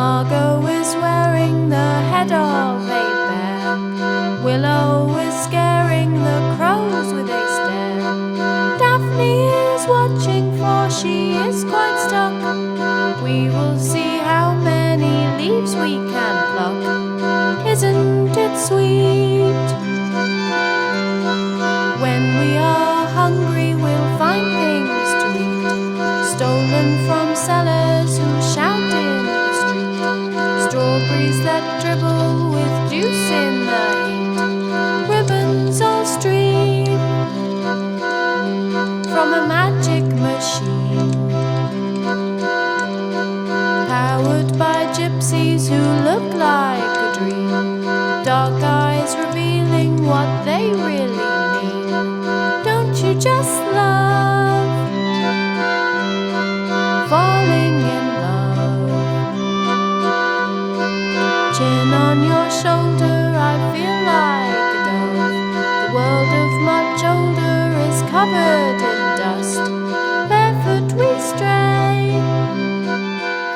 Margot is wearing the head of a bear. Willow is scaring the crows with a stare. Daphne is watching, for she is quite stuck. We will see how many leaves we can pluck. Isn't it sweet? When we are hungry, we'll find things to eat, stolen from sellers who shout in the street. Strawberries that dribble with juice in the heat. Ribbons all stream from a magic machine, powered by gypsies who look like a dream. Dark eyes revealing what they really mean. Don't you just love falling in love? Chin on your shoulder, I feel like a dove. The world of much older is covered in dust. Barefoot we stray.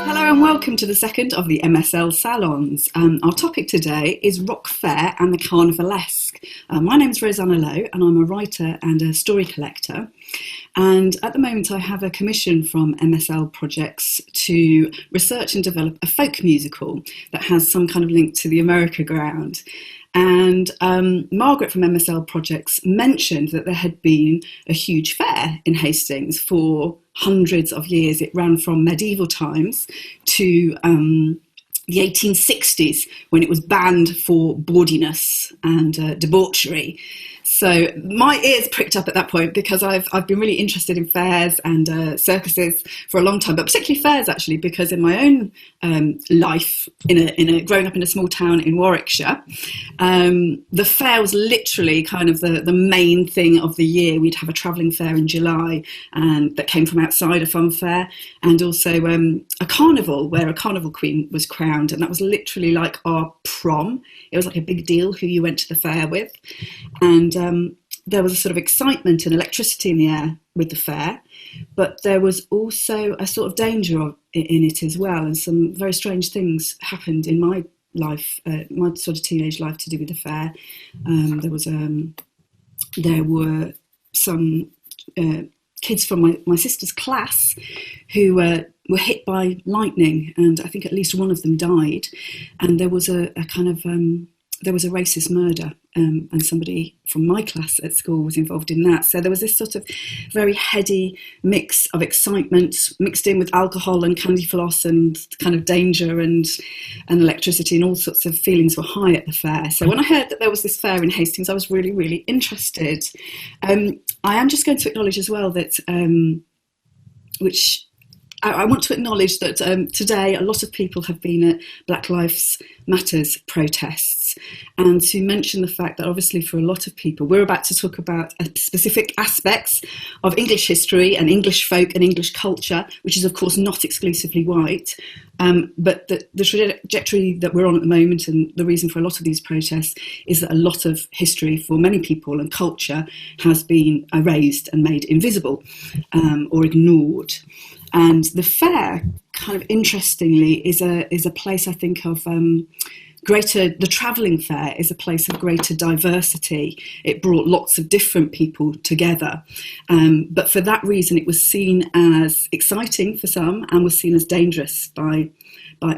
Hello and welcome to the second of the MSL Salons. Our topic today is Rock Fair and the Carnivalesque. My name is Rosanna Lowe and I'm a writer and a story collector. And at the moment I have a commission from MSL Projects to research and develop a folk musical that has some kind of link to the America Ground. And Margaret from MSL Projects mentioned that there had been a huge fair in Hastings for hundreds of years. It ran from medieval times to the 1860s, when it was banned for bawdiness and debauchery. So my ears pricked up at that point because I've been really interested in fairs and circuses for a long time, but particularly fairs actually, because in my own life, growing up in a small town in Warwickshire, the fair was literally kind of the main thing of the year. We'd have a travelling fair in July and that came from outside a fun fair, and also a carnival where a carnival queen was crowned, and that was literally like our prom. It was like a big deal who you went to the fair with. And there was a sort of excitement and electricity in the air with the fair, but there was also a sort of danger in it as well, and some very strange things happened in my life, my sort of teenage life, to do with the fair. There were some kids from my sister's class who were hit by lightning, and I think at least one of them died, and there was a kind of there was a racist murder, and somebody from my class at school was involved in that. So there was this sort of very heady mix of excitement mixed in with alcohol and candy floss and kind of danger and electricity, and all sorts of feelings were high at the fair. So when I heard that there was this fair in Hastings, I was really, really interested. I am just going to acknowledge as well that, I want to acknowledge that today a lot of people have been at Black Lives Matters protests, and to mention the fact that obviously for a lot of people, we're about to talk about specific aspects of English history and English folk and English culture, which is of course not exclusively white, but the trajectory that we're on at the moment, and the reason for a lot of these protests, is that a lot of history for many people and culture has been erased and made invisible or ignored. And the fair, kind of interestingly, is a place, I think, of the travelling fair is a place of greater diversity. It brought lots of different people together. But for that reason, it was seen as exciting for some and was seen as dangerous by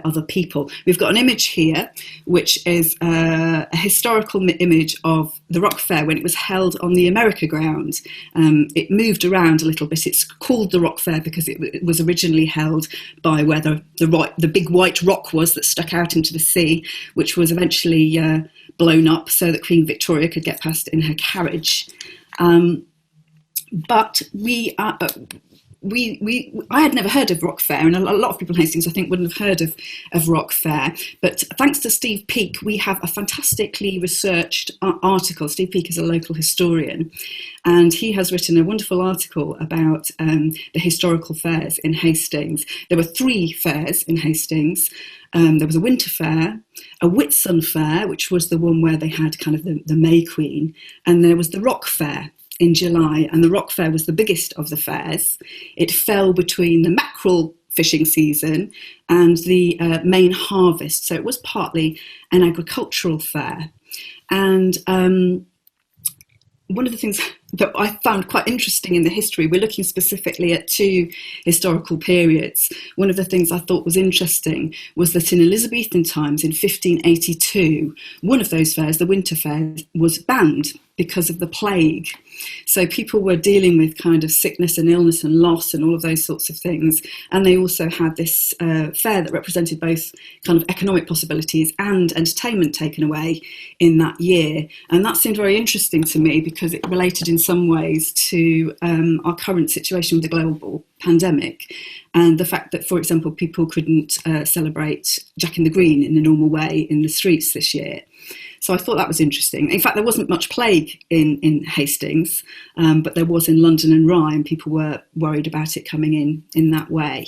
other people. We've got an image here, which is a historical image of the Rock Fair when it was held on the America Ground. It moved around a little bit. It's called the Rock Fair because it was originally held by where the big white rock was that stuck out into the sea, which was eventually blown up so that Queen Victoria could get past in her carriage. But I had never heard of Rock Fair, and a lot of people in Hastings, I think, wouldn't have heard of Rock Fair. But thanks to Steve Peake, we have a fantastically researched article. Steve Peake is a local historian, and he has written a wonderful article about the historical fairs in Hastings. There were 3 fairs in Hastings. There was a winter fair, a Whitsun fair, which was the one where they had kind of the May Queen, and there was the Rock Fair in July, and the Rock Fair was the biggest of the fairs. It fell between the Mackerel fishing season and the main harvest. So it was partly an agricultural fair. And one of the things that I found quite interesting in the history, we're looking specifically at two historical periods. One of the things I thought was interesting was that in Elizabethan times, in 1582, one of those fairs, the Winter Fair, was banned because of the plague. So people were dealing with kind of sickness and illness and loss and all of those sorts of things. And they also had this fair that represented both kind of economic possibilities and entertainment taken away in that year. And that seemed very interesting to me because it related in some ways to our current situation with the global pandemic and the fact that, for example, people couldn't celebrate Jack in the Green in a normal way in the streets this year. So I thought that was interesting. In fact, there wasn't much plague in Hastings, but there was in London and Rye, and people were worried about it coming in that way.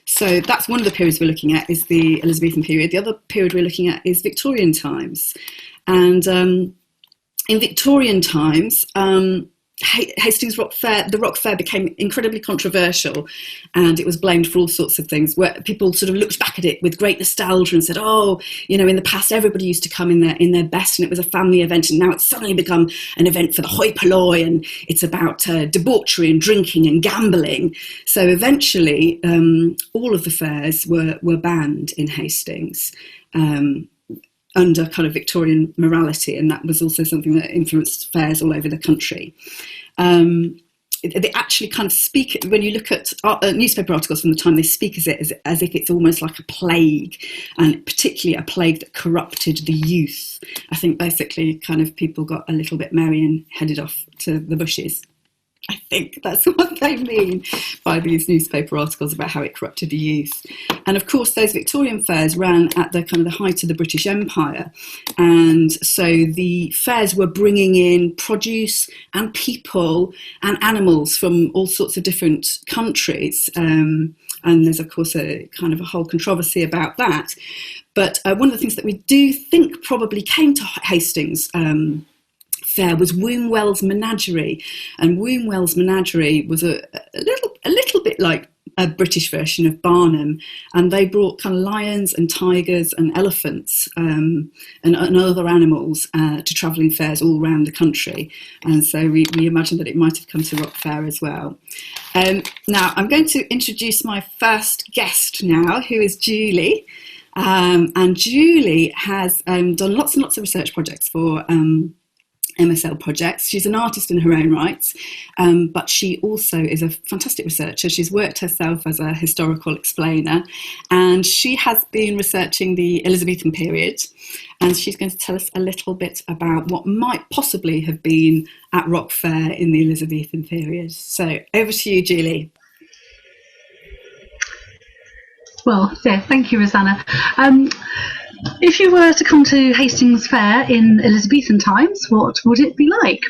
So that's one of the periods we're looking at, is the Elizabethan period. The other period we're looking at is Victorian times. And in Victorian times, Hastings Rock Fair, the Rock Fair became incredibly controversial, and it was blamed for all sorts of things, where people sort of looked back at it with great nostalgia and said, oh, you know, in the past everybody used to come in their best and it was a family event, and now it's suddenly become an event for the hoi polloi and it's about debauchery and drinking and gambling. So eventually all of the fairs were banned in Hastings under kind of Victorian morality, and that was also something that influenced fairs all over the country. They actually kind of speak, when you look at newspaper articles from the time, they speak as if it's almost like a plague, and particularly a plague that corrupted the youth. I think basically kind of people got a little bit merry and headed off to the bushes. I think that's what they mean by these newspaper articles about how it corrupted the youth. And of course, those Victorian fairs ran at the kind of the height of the British Empire. And so the fairs were bringing in produce and people and animals from all sorts of different countries. And there's, of course, a kind of a whole controversy about that. But one of the things that we do think probably came to Hastings Fair was Wombwell's Menagerie, and Wombwell's Menagerie was a little bit like a British version of Barnum, and they brought kind of lions and tigers and elephants and other animals to travelling fairs all around the country, and so we imagine that it might have come to Rock Fair as well. Now I'm going to introduce my first guest now, who is Julie. And Julie has done lots and lots of research projects for MSL projects. She's an artist in her own right, but she also is a fantastic researcher. She's worked herself as a historical explainer, and she has been researching the Elizabethan period, and she's going to tell us a little bit about what might possibly have been at Rock Fair in the Elizabethan period. So over to you, Julie. Well, yeah, thank you, Rosanna. If you were to come to Hastings Fair in Elizabethan times, what would it be like?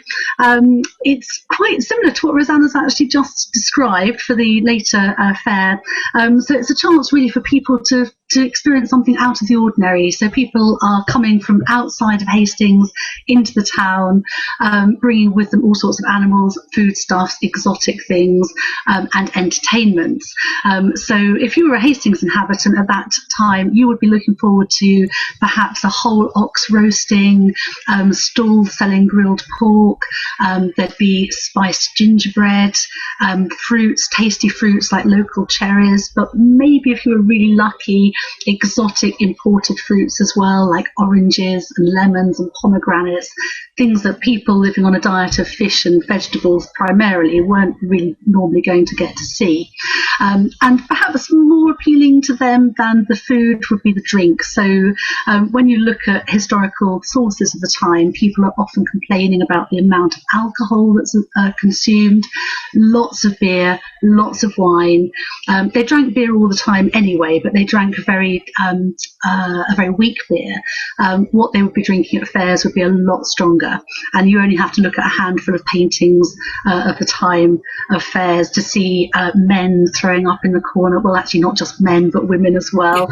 It's quite similar to what Rosanna's actually just described for the later fair. So it's a chance really for people to experience something out of the ordinary. So people are coming from outside of Hastings into the town, bringing with them all sorts of animals, foodstuffs, exotic things, and entertainments. So if you were a Hastings inhabitant at that time, you would be looking forward to perhaps a whole ox roasting, stalls selling grilled pork, there'd be spiced gingerbread, fruits, tasty fruits like local cherries, but maybe if you were really lucky, exotic imported fruits as well, like oranges and lemons and pomegranates, things that people living on a diet of fish and vegetables primarily weren't really normally going to get to see. And perhaps more appealing to them than the food would be the drink. So when you look at historical sources of the time, people are often complaining about the amount of alcohol that's consumed, lots of beer, lots of wine. They drank beer all the time anyway, but they drank a very weak beer. What they would be drinking at fairs would be a lot stronger, and you only have to look at a handful of paintings of the time of fairs to see men throwing up in the corner. Well, actually not just men, but women as well.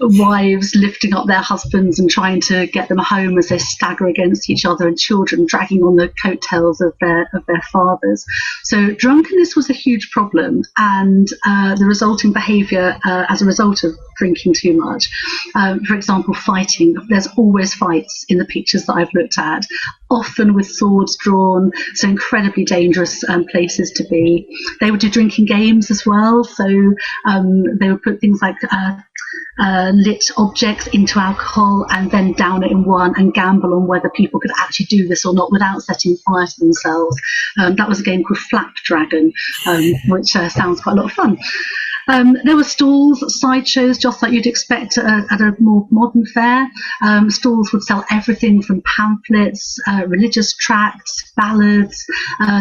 wives lifting up their husbands and trying to get them home as they stagger against each other, and children dragging on the coattails of their fathers. So drunkenness was a huge problem, and the resulting behaviour as a result of drinking too much. For example, fighting. There's always fights in the pictures that I've looked at, often with swords drawn, so incredibly dangerous places to be. They would do drinking games as well, so they would put things like lit objects into alcohol and then down it in one and gamble on whether people could actually do this or not without setting fire to themselves. That was a game called Flapdragon, which sounds quite a lot of fun. There were stalls, sideshows, just like you'd expect at a more modern fair. Stalls would sell everything from pamphlets, religious tracts, ballads.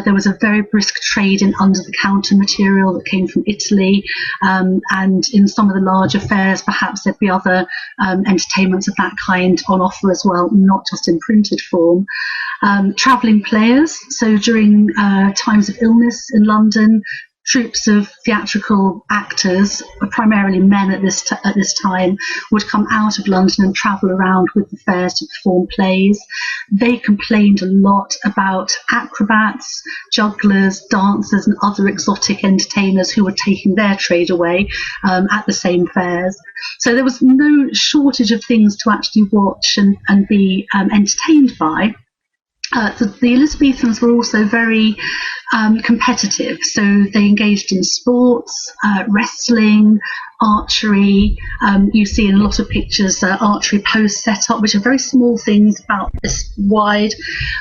There was a very brisk trade in under-the-counter material that came from Italy. And in some of the larger fairs, perhaps there'd be other entertainments of that kind on offer as well, not just in printed form. Travelling players. So during times of illness in London, troupes of theatrical actors, primarily men at this time, would come out of London and travel around with the fairs to perform plays. They complained a lot about acrobats, jugglers, dancers and other exotic entertainers who were taking their trade away at the same fairs. So there was no shortage of things to actually watch and be entertained by. The Elizabethans were also very competitive, so they engaged in sports, wrestling, archery. You see in a lot of pictures archery posts set up, which are very small things about this wide.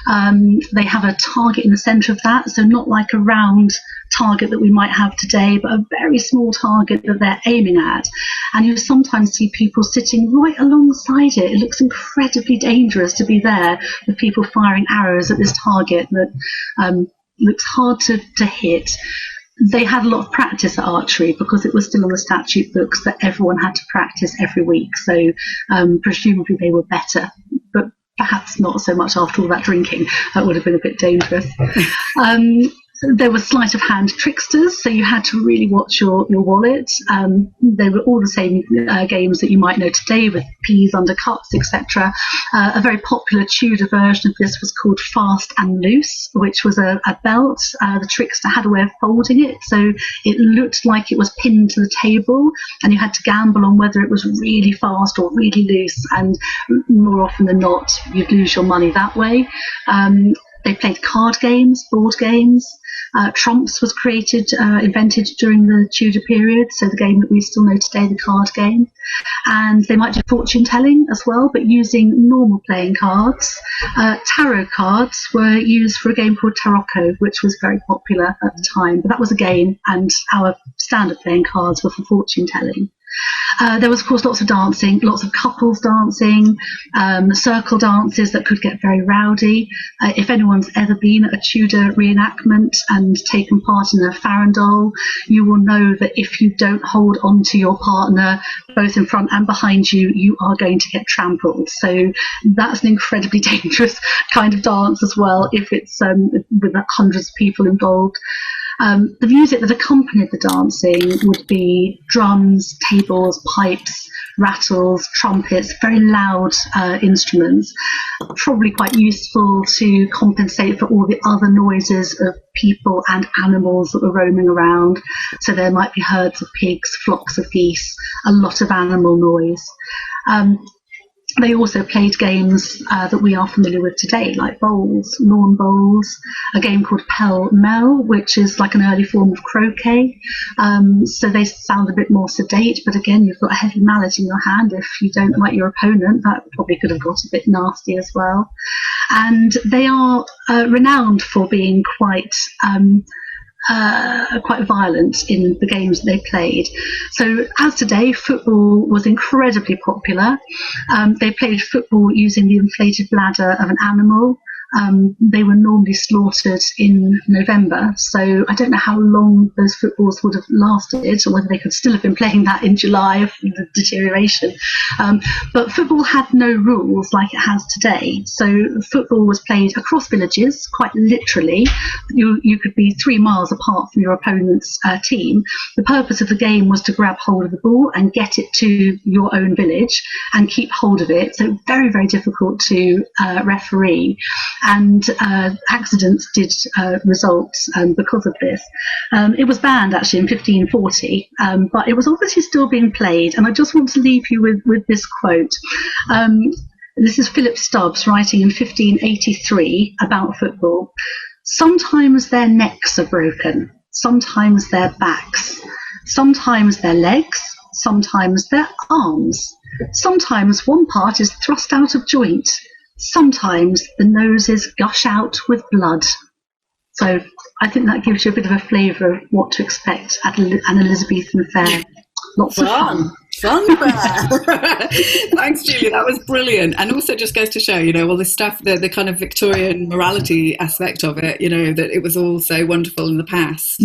They have a target in the centre of that, so not like a round target that we might have today, but a very small target that they're aiming at. And you sometimes see people sitting right alongside it. It looks incredibly dangerous to be there with people firing arrows at this target that looks hard to hit. They had a lot of practice at archery because it was still on the statute books that everyone had to practice every week. So presumably they were better, but perhaps not so much after all that drinking. That would have been a bit dangerous. There were sleight of hand tricksters, so you had to really watch your wallet. They were all the same games that you might know today, with peas under cups, etc. A very popular Tudor version of this was called Fast and Loose, which was a belt. The trickster had a way of folding it, so it looked like it was pinned to the table, and you had to gamble on whether it was really fast or really loose, and more often than not, you'd lose your money that way. They played card games, board games. Trumps was invented during the Tudor period, so the game that we still know today, the card game. And they might do fortune telling as well, but using normal playing cards. Tarot cards were used for a game called Tarocco, which was very popular at the time, but that was a game, and our standard playing cards were for fortune telling. There was, of course, lots of dancing, lots of couples dancing, circle dances that could get very rowdy. If anyone's ever been at a Tudor reenactment and taken part in a farandole, you will know that if you don't hold on to your partner, both in front and behind you, you are going to get trampled. So that's an incredibly dangerous kind of dance as well, if it's with hundreds of people involved. The music that accompanied the dancing would be drums, tables, pipes, rattles, trumpets, very loud instruments, probably quite useful to compensate for all the other noises of people and animals that were roaming around. So there might be herds of pigs, flocks of geese, a lot of animal noise. They also played games that we are familiar with today, like bowls, lawn bowls, a game called Pell Mell, which is like an early form of croquet. So they sound a bit more sedate, but again, you've got a heavy mallet in your hand. If you don't like your opponent, that probably could have got a bit nasty as well. And they are renowned for being quite violent in the games they played. So as today, football was incredibly popular. They played football using the inflated bladder of an animal. They were normally slaughtered in November, so I don't know how long those footballs would have lasted, or whether they could still have been playing that in July of the deterioration. But football had no rules like it has today. So football was played across villages, quite literally. You could be 3 miles apart from your opponent's team. The purpose of the game was to grab hold of the ball and get it to your own village and keep hold of it. So very, very difficult to referee. And accidents did result because of this. It was banned actually in 1540, but it was obviously still being played. And I just want to leave you with this quote. This is Philip Stubbs writing in 1583 about football. Sometimes their necks are broken, sometimes their backs, sometimes their legs, sometimes their arms, sometimes one part is thrust out of joint, sometimes the noses gush out with blood. So I think that gives you a bit of a flavour of what to expect at an Elizabethan fair. Lots of fun. Fun fair. Thanks, Julie. That was brilliant. And also just goes to show, all this stuff, the kind of Victorian morality aspect of it, that it was all so wonderful in the past.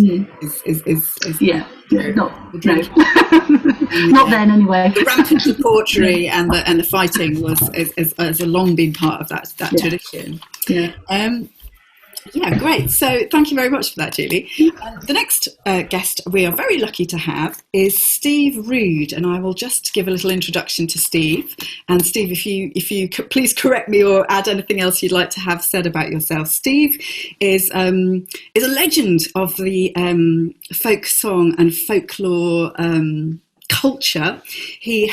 Not then anyway. The rampant debauchery and the fighting has long been part of that tradition. Yeah. Yeah, great. So thank you very much for that, Julie. The next guest we are very lucky to have is Steve Rood, and I will just give a little introduction to Steve. And Steve, if you could please correct me or add anything else you'd like to have said about yourself. Steve is a legend of the folk song and folklore culture. He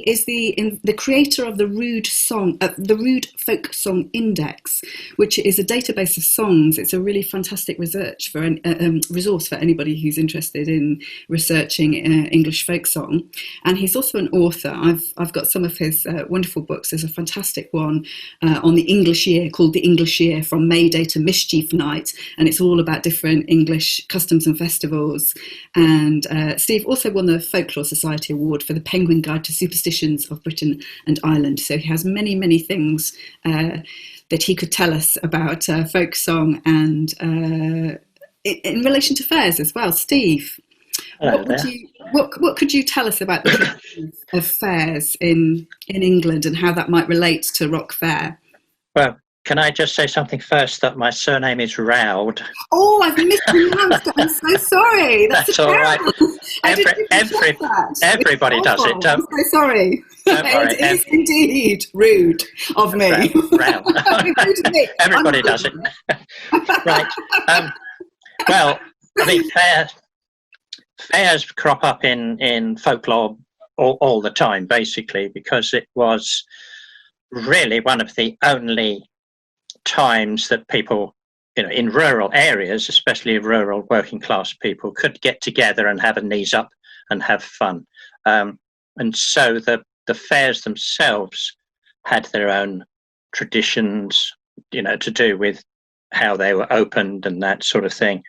is the creator of the Rood Folk Song Index, which is a database of songs. It's a really fantastic resource for anybody who's interested in researching English folk song. And he's also an author. I've got some of his wonderful books. There's a fantastic one on the English year called The English Year from May Day to Mischief Night, and it's all about different English customs and festivals. And Steve also won the Folklore Society Award for the Penguin Guide to Superstitions of Britain and Ireland. So he has many, many things that he could tell us about folk song and in relation to fairs as well. Steve, what could you tell us about the traditions of fairs in England and how that might relate to Rock Fair? Well, can I just say something first, that my surname is Roud? Oh, I've mispronounced it. I'm so sorry. That's all right. Everybody does it. I'm so sorry. It is indeed rude of me. Roud. Everybody does it. Right. Well, I mean, fairs crop up in folklore all the time, basically, because it was really one of the only times that people, in rural areas, especially rural working class people, could get together and have a knees up and have fun. And so the fairs themselves had their own traditions, to do with how they were opened and that sort of thing.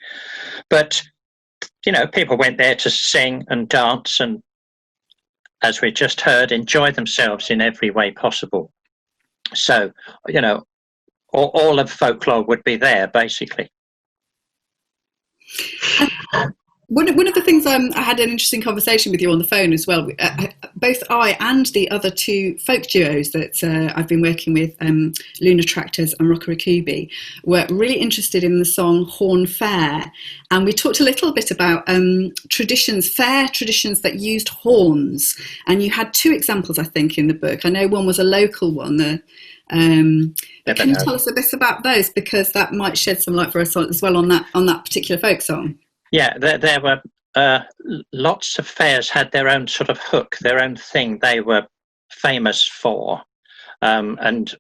But, people went there to sing and dance and, as we just heard, enjoy themselves in every way possible. So, all of folklore would be there, basically. One of the things I had an interesting conversation with you on the phone as well. Both I and the other two folk duos that I've been working with, Luna Tractors and Rockarakubi, were really interested in the song Horn Fair. And we talked a little bit about fair traditions that used horns. And you had two examples, I think, in the book. I know one was a local one, can you tell us a bit about those, because that might shed some light for us as well on that particular folk song? Yeah, there were lots of fairs had their own sort of hook, their own thing they were famous for, and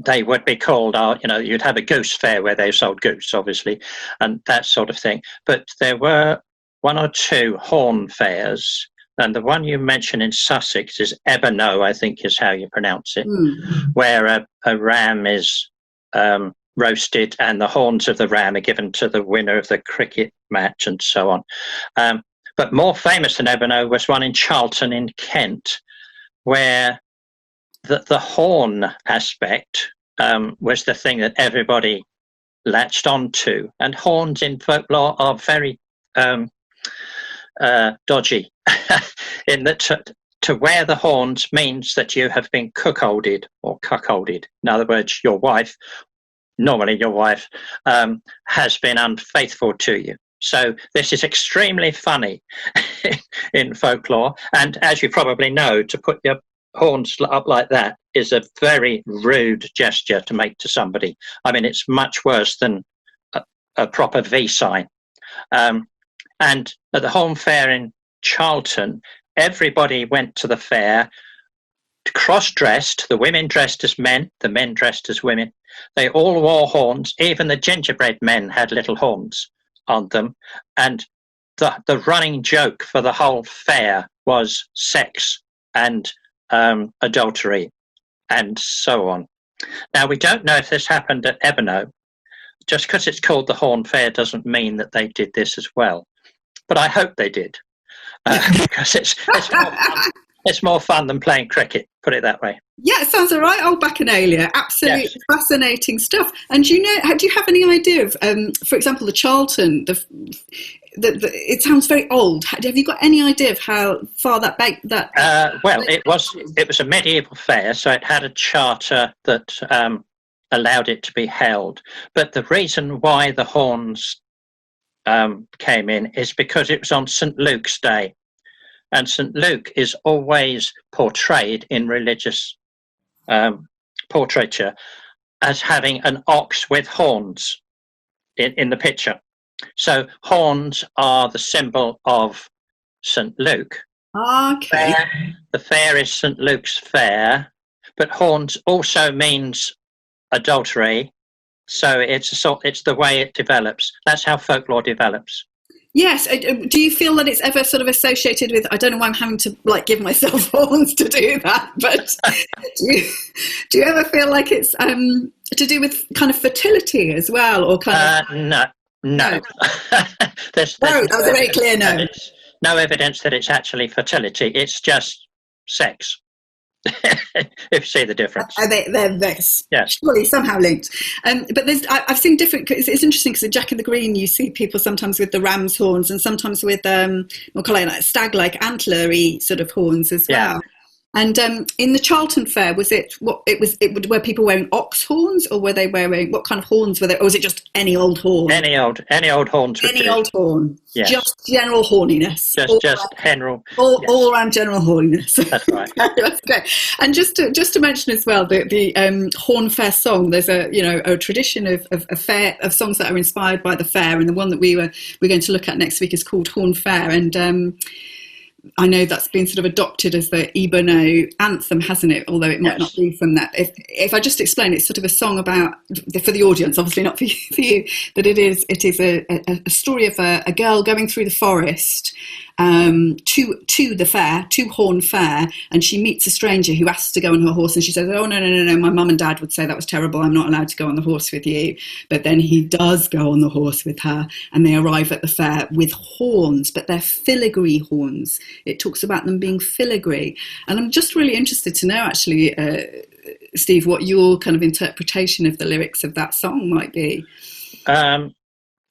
they would be called, you'd have a goose fair where they sold goose, obviously, and that sort of thing. But there were one or two horn fairs. And the one you mentioned in Sussex is Ebenow, I think is how you pronounce it, where a ram is roasted and the horns of the ram are given to the winner of the cricket match and so on. But more famous than Ebenow was one in Charlton in Kent, where the horn aspect was the thing that everybody latched onto. And horns in folklore are very dodgy, in that to wear the horns means that you have been cuckolded or cuckolded. In other words, your wife, normally your wife, has been unfaithful to you. So this is extremely funny in folklore. And as you probably know, to put your horns up like that is a very rude gesture to make to somebody. I mean, it's much worse than a proper V sign. And at the Horn Fair in Charlton, everybody went to the fair cross-dressed, the women dressed as men, the men dressed as women. They all wore horns. Even the gingerbread men had little horns on them. And the running joke for the whole fair was sex and adultery and so on. Now, we don't know if this happened at Ebeno. Just because it's called the Horn Fair doesn't mean that they did this as well. But I hope they did, because it's more fun than playing cricket, put it that way. Yeah, it sounds all right. Old Bacchanalia, absolutely Yes. fascinating stuff. And do you have any idea of, for example, the Charlton? It sounds very old. Have you got any idea of how far that back? Well, it was a medieval fair, so it had a charter that allowed it to be held. But the reason why the horns came in is because it was on St. Luke's Day. And St. Luke is always portrayed in religious portraiture as having an ox with horns in the picture. So horns are the symbol of St. Luke. Okay. The fair is St. Luke's fair, but horns also means adultery. So it's the way it develops. That's how folklore develops. Yes. Do you feel that it's ever sort of associated with? I don't know why I'm having to give myself horns to do that, but do you ever feel like it's to do with kind of fertility as well, or kind of? No. No, there's that was a very clear no. No evidence that it's actually fertility. It's just sex. If you see the difference. They're Yes. surely somehow linked. But I've seen different. It's interesting because in Jack in the Green, you see people sometimes with the ram's horns and sometimes with we'll call it like stag-like antler-y sort of horns as well. Yeah. And in the Charlton Fair, were people wearing ox horns, or were they wearing, what kind of horns were they, or was it just any old horn? Any old horns. Any old horn. Yes. Just general horniness. All around general horniness. That's right. That's great. And just to mention as well, the Horn Fair song. There's a tradition of songs that are inspired by the fair, and the one that we're going to look at next week is called Horn Fair, and I know that's been sort of adopted as the Ebono anthem, hasn't it? Although it might not be from that. If I just explain, it's sort of a song about, for the audience, obviously not for you, that it is a story of a girl going through the forest to the fair, to Horn Fair, and she meets a stranger who asks to go on her horse, and she says, "Oh no, my mum and dad would say that was terrible. I'm not allowed to go on the horse with you." But then he does go on the horse with her, and they arrive at the fair with horns, but they're filigree horns. It talks about them being filigree, and I'm just really interested to know, actually, Steve, what your kind of interpretation of the lyrics of that song might be.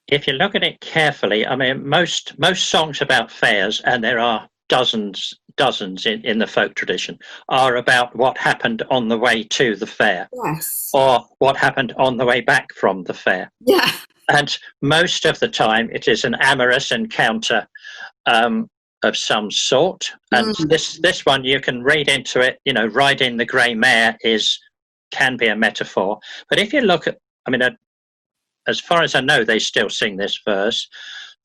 If you look at it carefully, I mean, most songs about fairs, and there are dozens in the folk tradition, are about what happened on the way to the fair. Yes. Or what happened on the way back from the fair. Yeah. And most of the time it is an amorous encounter of some sort. And this one, you can read into it, riding the grey mare can be a metaphor. But if you look at, as far as I know, they still sing this verse.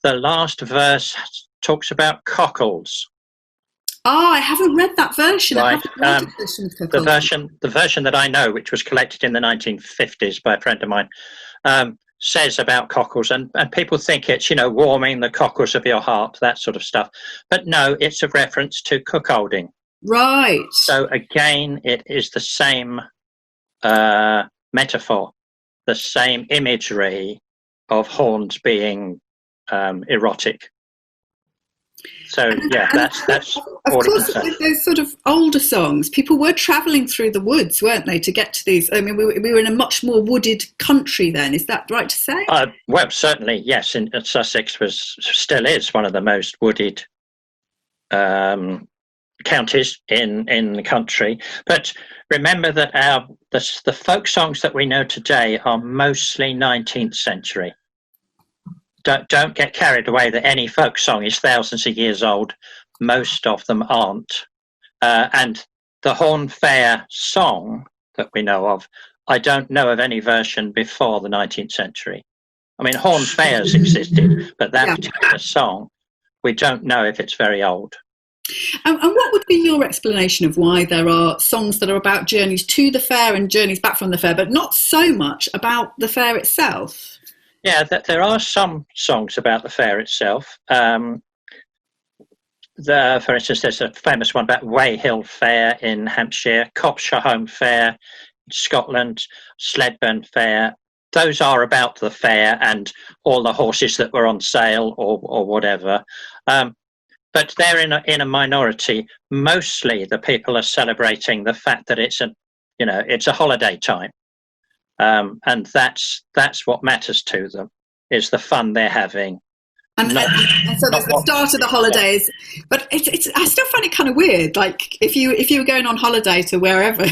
The last verse talks about cockles. Oh, I haven't read that version. Right. I haven't read the version of cockles. The version that I know, which was collected in the 1950s by a friend of mine, says about cockles, and people think it's, warming the cockles of your heart, that sort of stuff. But no, it's a reference to cuckolding. Right. So again, it is the same metaphor, the same imagery of horns being erotic. So yeah, that's Of course, 40%. with those sort of older songs, people were travelling through the woods, weren't they, to get to these? I mean, we were in a much more wooded country then. Is that right to say? Well, certainly, yes. Sussex still is one of the most wooded counties in the country. But remember that the folk songs that we know today are mostly 19th century. Don't get carried away that any folk song is thousands of years old. Most of them aren't. And the Horn Fair song that we know of, I don't know of any version before the 19th century. I mean, Horn Fairs existed, but that particular song, we don't know if it's very old. And what would be your explanation of why there are songs that are about journeys to the fair and journeys back from the fair, but not so much about the fair itself? Yeah, there are some songs about the fair itself. For instance, there's a famous one about Weyhill Fair in Hampshire, Copshire Home Fair in Scotland, Sledburn Fair. Those are about the fair and all the horses that were on sale or whatever. But they're in a minority. Mostly the people are celebrating the fact that it's a holiday time. And that's what matters to them, is the fun they're having. And so there's the start of the holidays, but it's I still find it kind of weird. Like if you were going on holiday to wherever,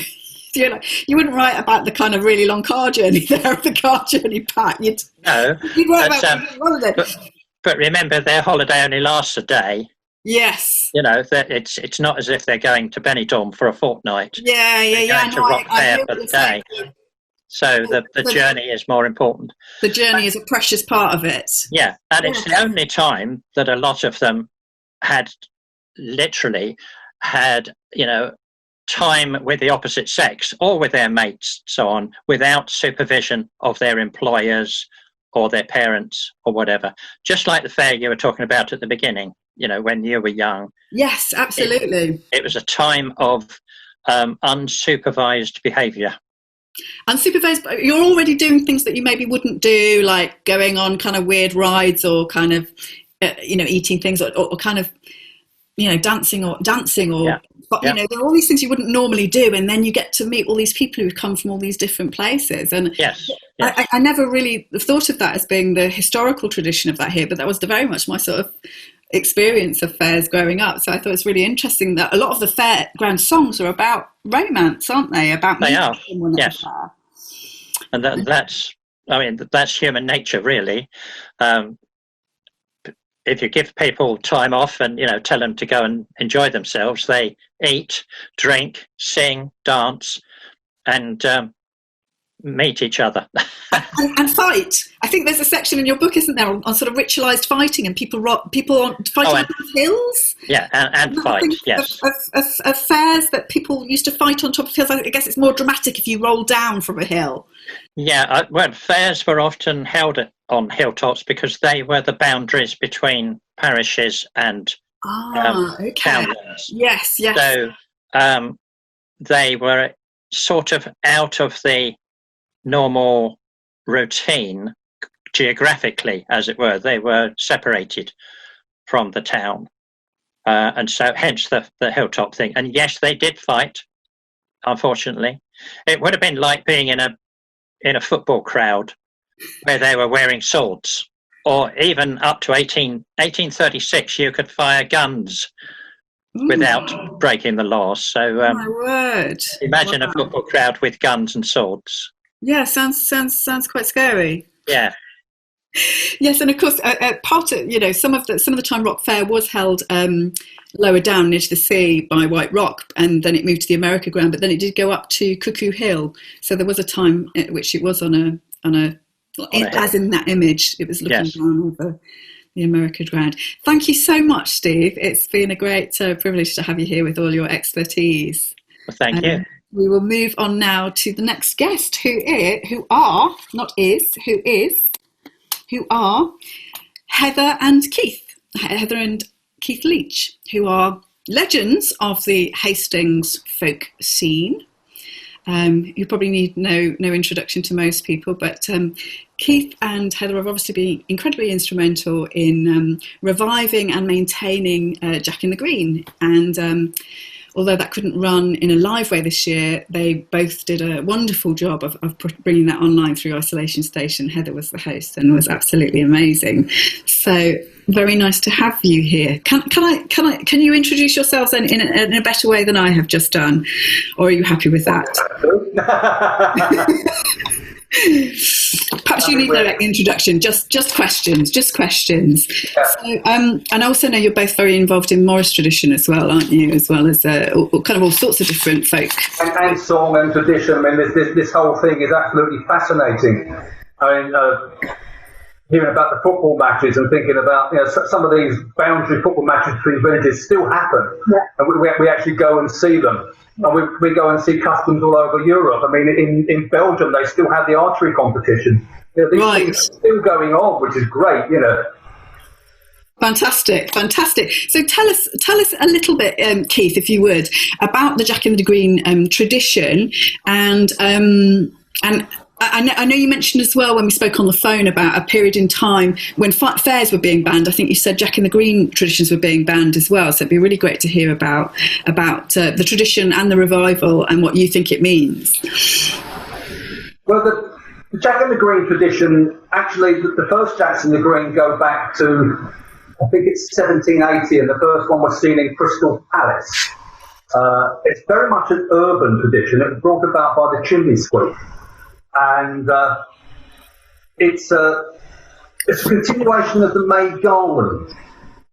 you wouldn't write about the kind of really long car journey there, the car journey back. You'd write about holiday. But remember, their holiday only lasts a day. Yes. It's not as if they're going to Benidorm for a fortnight. Yeah. Going to Rock Fair for the day. So the journey is more important. The journey is a precious part of it. Yeah, and it's the only time that a lot of them had time with the opposite sex or with their mates, so on, without supervision of their employers or their parents or whatever. Just like the fair you were talking about at the beginning, when you were young. Yes, absolutely. It was a time of unsupervised behaviour. Unsupervised, you're already doing things that you maybe wouldn't do, like going on kind of weird rides or kind of, eating things or kind of, dancing or but there are all these things you wouldn't normally do, and then you get to meet all these people who've come from all these different places. And yes. I never really thought of that as being the historical tradition of that here, but that was very much my sort of experience of fairs growing up. So I thought it's really interesting that a lot of the fairground songs are about romance, aren't they? They are. Yes. And that's human nature, really. If you give people time off and tell them to go and enjoy themselves, they eat, drink, sing, dance, and meet each other and fight. I think there's a section in your book, isn't there, on sort of ritualized fighting and people fighting on hills. Yeah, and fight. Yes, of fairs that people used to fight on top of hills. I guess it's more dramatic if you roll down from a hill. Yeah, fairs were often held on hilltops because they were the boundaries between parishes and townlands. Yes. So they were sort of out of the normal routine geographically, as it were. They were separated from the town, and so hence the hilltop thing. And yes, they did fight. Unfortunately, it would have been like being in a football crowd where they were wearing swords, or even up to 1836 you could fire guns without breaking the laws. So my word, imagine a football crowd with guns and swords. Yeah, sounds quite scary. Yeah. Yes, and of course, part of some of the time Rock Fair was held lower down near the sea by White Rock, and then it moved to the America ground. But then it did go up to Cuckoo Hill. So there was a time at which it was on a as in that image, it was looking down over the America ground. Thank you so much, Steve. It's been a great privilege to have you here with all your expertise. Well, thank you. We will move on now to the next guest, who are Heather and Keith Leach, who are legends of the Hastings folk scene. You probably need no introduction to most people, but Keith and Heather have obviously been incredibly instrumental in reviving and maintaining Jack in the Green. And although that couldn't run in a live way this year, they both did a wonderful job of bringing that online through Isolation Station. Heather was the host and was absolutely amazing. So very nice to have you here. Can you introduce yourselves in a better way than I have just done, or are you happy with that? Perhaps you need no introduction, just questions. Yeah. So, and I also know you're both very involved in Morris tradition as well, aren't you? As well as all sorts of different folk. And song and tradition. I mean, this whole thing is absolutely fascinating. I mean, hearing about the football matches and thinking about, some of these boundary football matches between villages still happen. Yeah. And we actually go and see them. And we go and see customs all over Europe. I mean, in Belgium, they still have the archery competition. These things are still going on, which is great, Fantastic. So tell us a little bit, Keith, if you would, about the Jack in the Green tradition, and I know you mentioned as well when we spoke on the phone about a period in time when fairs were being banned. I think you said Jack in the Green traditions were being banned as well. So it'd be really great to hear about the tradition and the revival and what you think it means. Well, the Jack in the Green tradition, actually, the first Jacks in the Green go back to, I think it's 1780, and the first one was seen in Crystal Palace. It's very much an urban tradition. It was brought about by the chimney sweep. And it's a continuation of the May Garland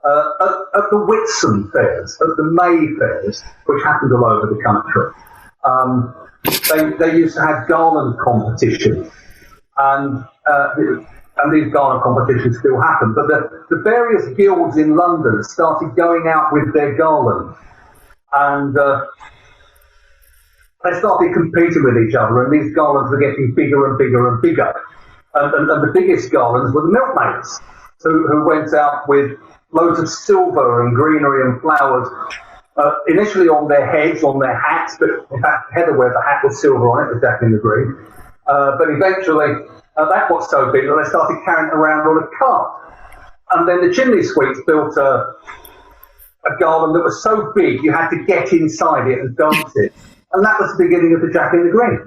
at the Whitsun fairs, at the May fairs, which happened all over the country. They used to have garland competitions, and these garland competitions still happen. But the various guilds in London started going out with their garlands, and they started competing with each other, and these garlands were getting bigger and bigger and bigger. And the biggest garlands were the milkmaids, who went out with loads of silver and greenery and flowers, initially on their heads, on their hats, but in fact Heather wears a hat with silver on it, with Jack in the Green. But eventually that got so big that they started carrying it around on a cart. And then the chimney sweeps built a garland that was so big you had to get inside it and dance it. And that was the beginning of the Jack in the Green.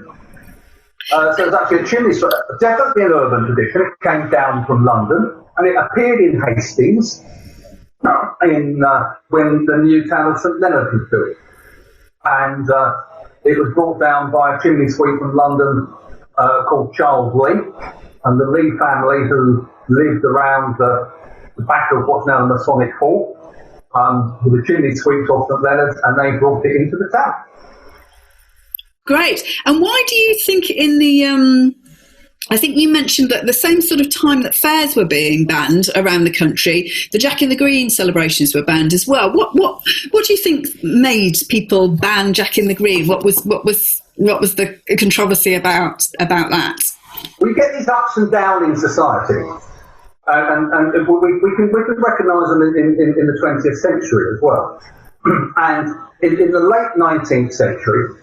So it was actually a chimney sweep, definitely an urban tradition. It came down from London, and it appeared in Hastings when the new town of St Leonard was built. And it was brought down by a chimney sweep from London called Charles Lee, and the Lee family who lived around the back of what's now the Masonic Hall, with the chimney sweeps of St Leonard's, and they brought it into the town. Great. And why do you think I think you mentioned that the same sort of time that fairs were being banned around the country, the Jack in the Green celebrations were banned as well. What do you think made people ban Jack in the Green? What was the controversy about that? We get these ups and downs in society, and we can recognise them in the 20th century as well. And in the late 19th century,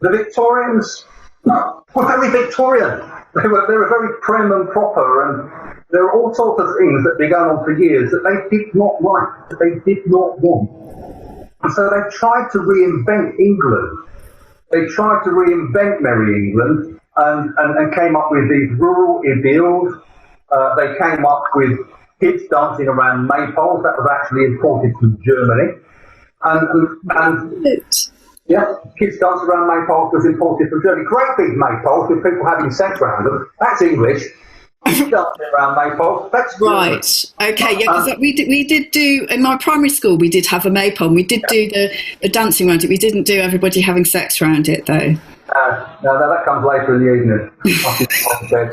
the Victorians were very Victorian. They were very prim and proper, and there were all sorts of things that had been going on for years that they did not like, that they did not want. And so they tried to reinvent England. They tried to reinvent Merry England and came up with these rural idylls. They came up with kids dancing around maypoles. That was actually imported from Germany. Yeah, kids dance around maypoles was imported from Germany. Great big maypoles with people having sex around them. That's English. Kids dancing around maypoles. That's German. Right. Okay. Yeah, because we did do in my primary school. We did have a maypole. We did do the dancing around it. We didn't do everybody having sex around it though. No, that comes later in the evening.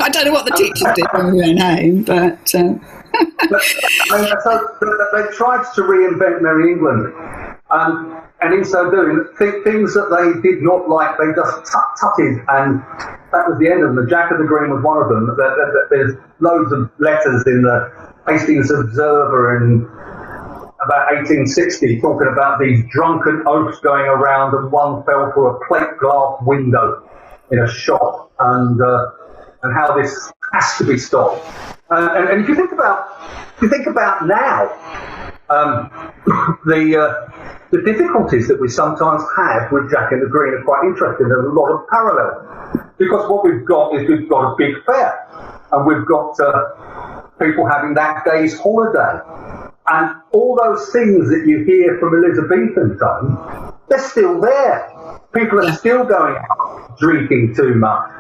I don't know what the teachers did when we went home, but. So they tried to reinvent Merry England. And in so doing, things that they did not like, they just tutted, and that was the end of them. The Jack of the Green was one of them. There's loads of letters in the Hastings Observer in about 1860 talking about these drunken oafs going around, and one fell through a plate glass window. in a shop, and how this has to be stopped. And if you think about now, the difficulties that we sometimes have with Jack in the Green are quite interesting. There's a lot of parallels, because what we've got is we've got a big fair, and we've got people having that day's holiday, and all those things that you hear from Elizabethan times, they're still there. People are still going out, drinking too much,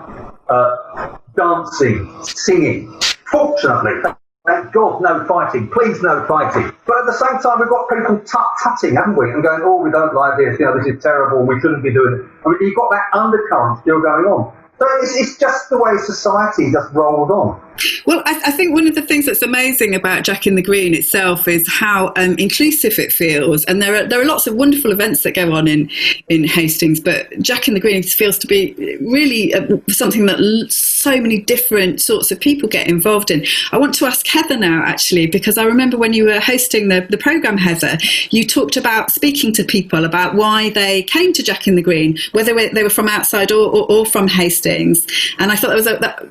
dancing, singing. Fortunately, thank God, no fighting. Please, no fighting. But at the same time, we've got people tut-tutting, haven't we? And going, oh, we don't like this. This is terrible. We shouldn't be doing it. I mean, you've got that undercurrent still going on. So it's just the way society just rolls on. Well, I think one of the things that's amazing about Jack in the Green itself is how inclusive it feels. And there are lots of wonderful events that go on in Hastings, but Jack in the Green feels to be really something that so many different sorts of people get involved in. I want to ask Heather now, actually, because I remember when you were hosting the programme, Heather, you talked about speaking to people about why they came to Jack in the Green, whether they were from outside or from Hastings. And I thought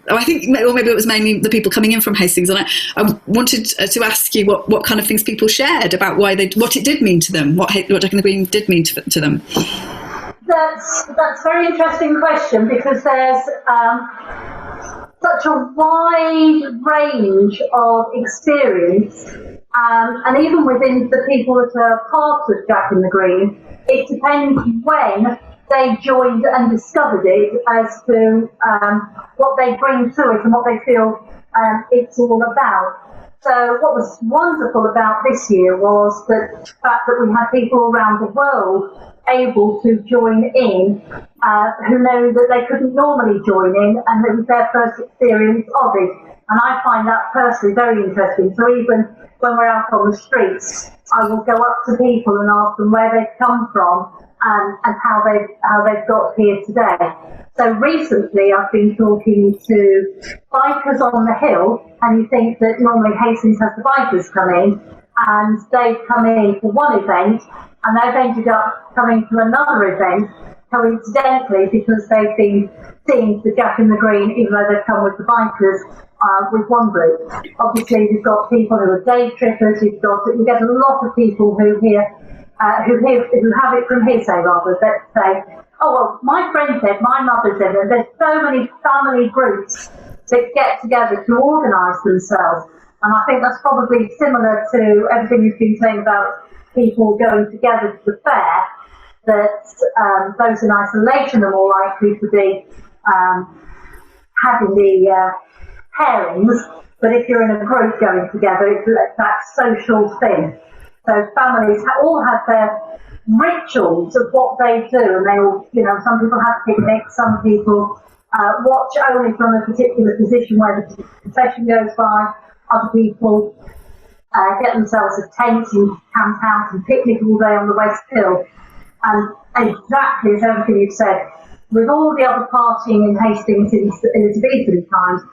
I think maybe it was mainly the people coming in from Hastings, and I wanted to ask you what kind of things people shared about what it did mean to them, what Jack in the Green did mean to them. That's a very interesting question, because there's such a wide range of experience, and even within the people that are part of Jack in the Green, it depends when they joined and discovered it as to what they bring to it and what they feel it's all about. So what was wonderful about this year was the fact that we had people around the world able to join in, who know that they couldn't normally join in, and it was their first experience of it. And I find that personally very interesting. So even when we're out on the streets, I will go up to people and ask them where they've come from and how they've got here today. So recently I've been talking to bikers on the hill, and you think that normally Hastings has the bikers come in, and they've come in for one event, and they've ended up coming to another event coincidentally because they've been seeing the Jack in the Green, even though they've come with the bikers with one group. Obviously we've got people who are day trippers, we get a lot of people who have it from hearsay rather, that say, oh, well, my friend said, my mother said, and there's so many family groups that get together to organise themselves. And I think that's probably similar to everything you've been saying about people going together to the fair, that those in isolation are more likely to be having the pairings. But if you're in a group going together, it's that social thing. So families all have their rituals of what they do, and they all, some people have picnics, some people watch only from a particular position where the procession goes by, other people get themselves a tent and camp out and picnic all day on the West Hill. And exactly as everything you've said, with all the other partying in Hastings in Elizabethan times,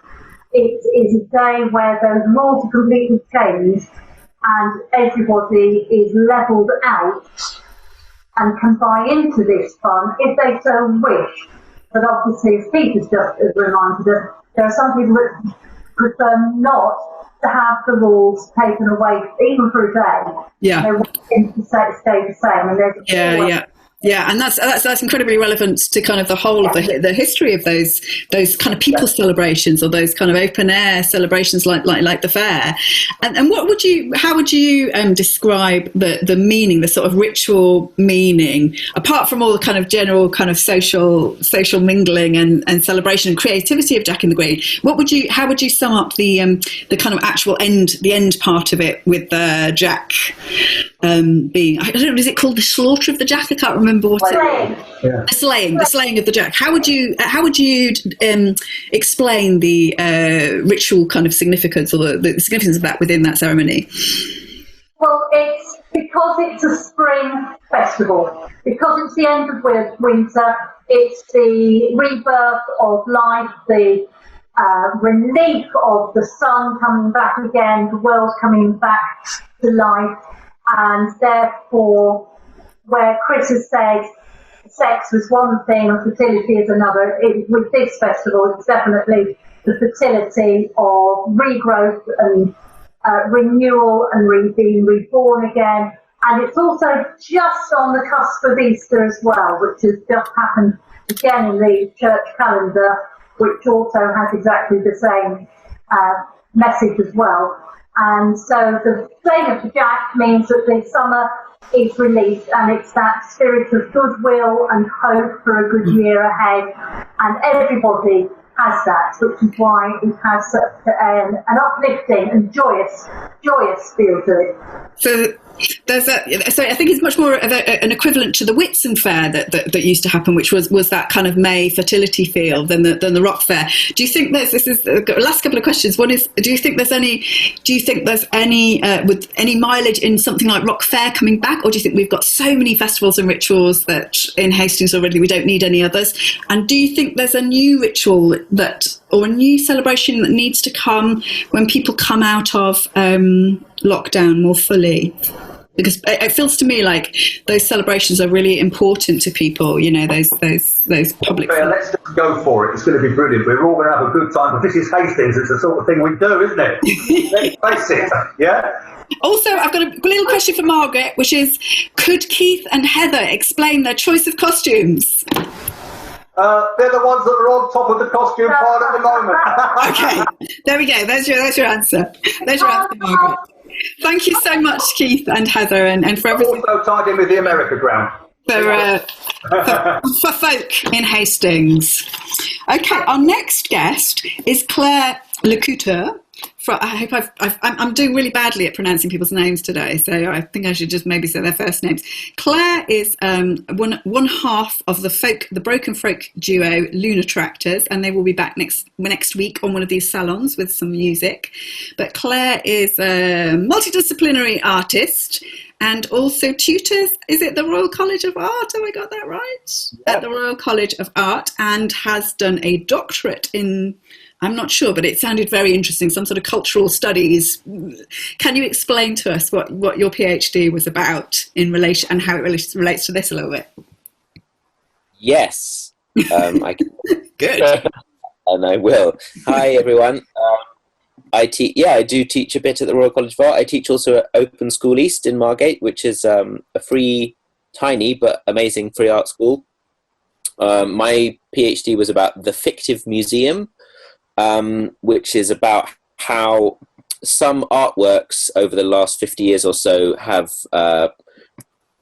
it is a day where those rules are completely changed and everybody is levelled out and can buy into this fun if they so wish. But obviously, as Peter's just reminded us, there are some people that prefer not to have the rules taken away, even for a day. Yeah. They want them to stay the same. And Yeah, and that's incredibly relevant to kind of the whole of the history of those kind of people celebrations, or those kind of open air celebrations like the fair. And how would you describe the meaning, the sort of ritual meaning, apart from all the kind of general kind of social mingling and celebration and creativity of Jack in the Green? How would you sum up the kind of actual end part of it, with Jack being, I don't know, is it called the slaughter of the Jack? I can't remember what the slaying of the Jack. How would you explain the ritual kind of significance, or the significance of that within that ceremony? Well, it's because it's a spring festival, because it's the end of winter, it's the rebirth of life, the relief of the sun coming back again, the world coming back to life, and therefore, where Chris has said sex was one thing and fertility is another. With this festival, it's definitely the fertility of regrowth and renewal and being reborn again. And it's also just on the cusp of Easter as well, which has just happened again in the church calendar, which also has exactly the same message as well. And so the flame of the jack means that the summer is released, and it's that spirit of goodwill and hope for a good year ahead. And everybody has that, which is why it has such an uplifting and joyous feel to it. So there's so I think it's much more of an equivalent to the Whitsun Fair that used to happen, which was that kind of May fertility feel than the Rock Fair. Do you think this is the last couple of questions? One is, do you think there's any with any mileage in something like Rock Fair coming back, or do you think we've got so many festivals and rituals that in Hastings already we don't need any others? And do you think there's a new ritual or a new celebration that needs to come when people come out of lockdown more fully? Because it feels to me like those celebrations are really important to people, you know, those public... Yeah, let's just go for it. It's going to be brilliant. We're all going to have a good time. But this is Hastings. It's the sort of thing we do, isn't it? Let's face it, yeah? Also, I've got a little question for Margaret, which is, could Keith and Heather explain their choice of costumes? They're the ones that are on top of the costume pile at the moment. Okay, there we go. There's your answer. There's your answer, Margaret. Thank you so much, Keith and Heather, and for everything. Also tied in with the America ground. For folk in Hastings. Okay, our next guest is Claire Lecouteur. I hope I'm doing really badly at pronouncing people's names today, so I think I should just maybe say their first names. Claire is one half of the Broken Folk duo Lunar Tractors, and they will be back next week on one of these salons with some music. But Claire is a multidisciplinary artist and also tutors, is it the Royal College of Art? Have I got that right? Yep. At the Royal College of Art, and has done a doctorate in, I'm not sure, but it sounded very interesting, some sort of cultural studies. Can you explain to us what your PhD was about in relation and how it relates to this a little bit? Yes. I can. Good. And I will. Hi, everyone. I do teach a bit at the Royal College of Art. I teach also at Open School East in Margate, which is a free, tiny but amazing free art school. My PhD was about the fictive museum, which is about how some artworks over the last 50 years or so have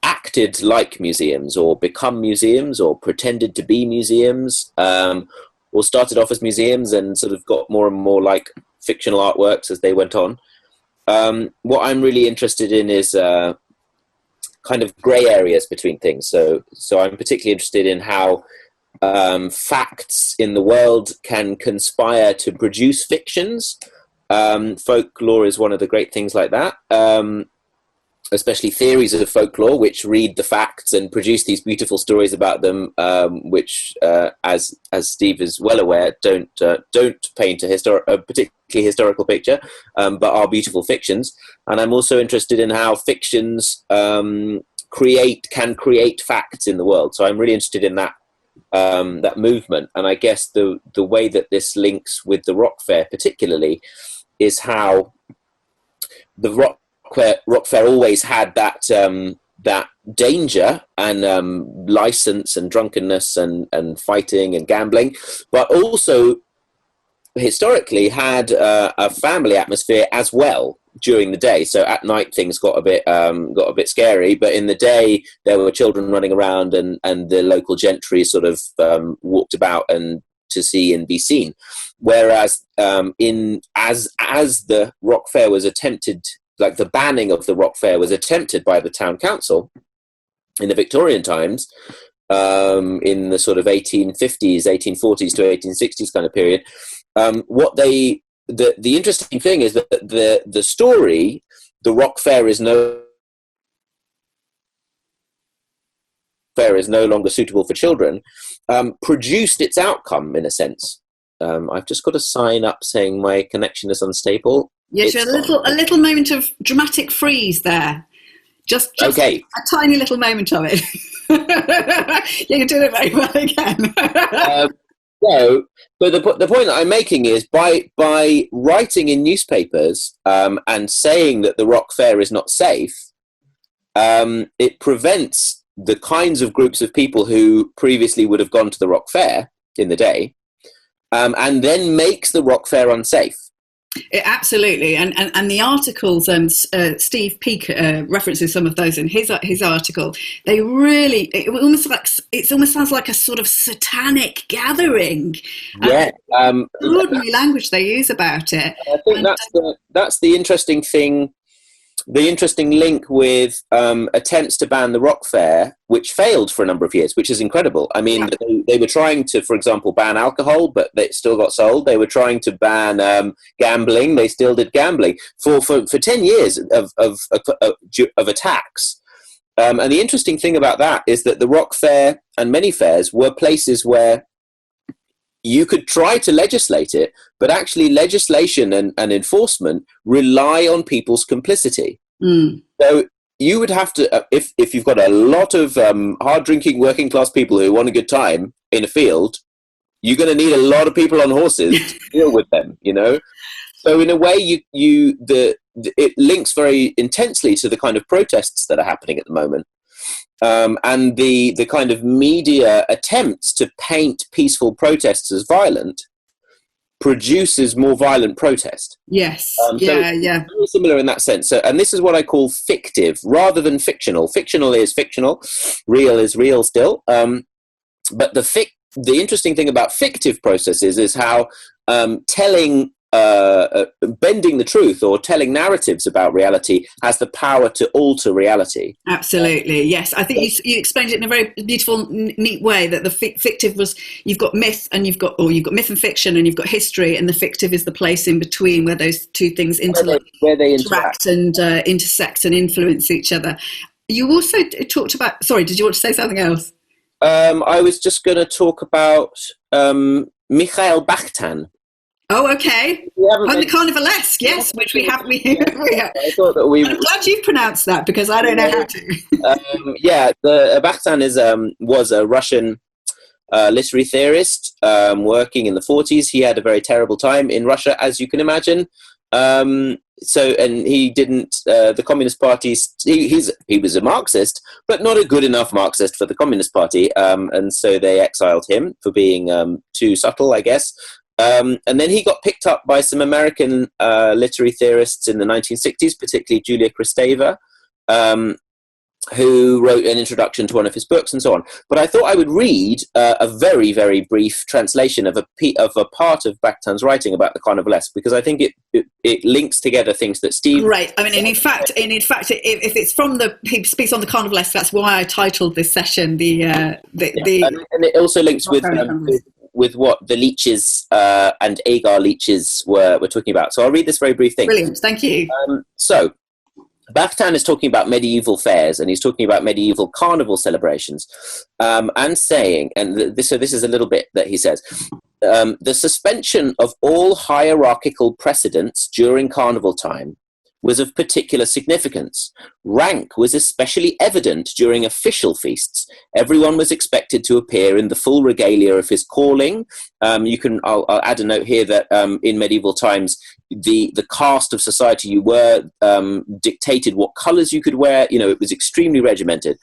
acted like museums, or become museums, or pretended to be museums, or started off as museums and sort of got more and more like fictional artworks as they went on. What I'm really interested in is kind of grey areas between things. So I'm particularly interested in how facts in the world can conspire to produce fictions. Folklore is one of the great things like that, especially theories of folklore, which read the facts and produce these beautiful stories about them, which, as Steve is well aware, don't paint a particularly historical picture, but are beautiful fictions. And I'm also interested in how fictions can create facts in the world. So I'm really interested in that movement. And I guess the way that this links with the Rock Fair particularly is how the Rock Fair always had that danger and license and drunkenness and fighting and gambling, but also historically had a family atmosphere as well during the day. So at night things got a bit scary, but in the day there were children running around and the local gentry sort of walked about and to see and be seen. Whereas as the Rock Fair was attempted, like the banning of the Rock Fair was attempted by the town council in the Victorian times, in the sort of 1850s, 1840s to 1860s kind of period. The interesting thing is that the story, the Rock Fair is no longer suitable for children, produced its outcome in a sense. I've just got a sign up saying my connection is unstable. Yes, a little moment of dramatic freeze there. Just okay. A tiny little moment of it. Yeah, you're doing it very well again. No, but the point that I'm making is by writing in newspapers and saying that the Rock Fair is not safe, it prevents the kinds of groups of people who previously would have gone to the Rock Fair in the day, and then makes the Rock Fair unsafe. Absolutely, and the articles, Steve Peake references some of those in his article. They really, it almost sounds like a sort of satanic gathering. Yeah, extraordinary language they use about it. I think that's the interesting thing. The interesting link with attempts to ban the Rock Fair, which failed for a number of years, which is incredible. I mean, they were trying to, for example, ban alcohol, but they still got sold. They were trying to ban gambling. They still did gambling for 10 years of attacks. And the interesting thing about that is that the Rock Fair and many fairs were places where you could try to legislate it, but actually legislation and enforcement rely on people's complicity. So you would have to, if you've got a lot of hard-drinking working-class people who want a good time in a field, you're going to need a lot of people on horses to deal with them, you know? So in a way, it links very intensely to the kind of protests that are happening at the moment. And the kind of media attempts to paint peaceful protests as violent produces more violent protest. Yes, yeah. Very similar in that sense. So, and this is what I call fictive rather than fictional. Fictional is fictional, real is real still. But the interesting thing about fictive processes is how bending the truth or telling narratives about reality has the power to alter reality. Absolutely, yes. I think you explained it in a very beautiful, neat way, that the fictive was, you've got myth and you've got myth and fiction, and you've got history, and the fictive is the place in between where those two things where they interact and intersect and influence each other. You also talked about, sorry, did you want to say something else? I was just going to talk about Mikhail Bakhtin. Oh, okay. On the Carnivalesque, yes, which we have. I thought that I'm glad you've pronounced that, because I don't know how to. The Bakhtin was a Russian literary theorist working in the 40s. He had a very terrible time in Russia, as you can imagine. And he didn't. The Communist Party. He was a Marxist, but not a good enough Marxist for the Communist Party. And so they exiled him for being too subtle, I guess. And then he got picked up by some American literary theorists in the 1960s, particularly Julia Kristeva, who wrote an introduction to one of his books and so on. But I thought I would read a very, very brief translation of a part of Bakhtin's writing about the Carnivalesque, because I think it links together things that Steve... Right. I mean, and in fact, if it's from he speaks on the Carnivalesque, that's why I titled this session And it also links with what the leeches and Agar leeches were talking about. So I'll read this very brief thing. Brilliant, thank you. So Bakhtin is talking about medieval fairs, and he's talking about medieval carnival celebrations, and saying, so this is a little bit that he says, the suspension of all hierarchical precedents during carnival time was of particular significance. Rank was especially evident during official feasts. Everyone was expected to appear in the full regalia of his calling. I'll add a note here that in medieval times, the caste of society you were dictated what colours you could wear. You know, it was extremely regimented.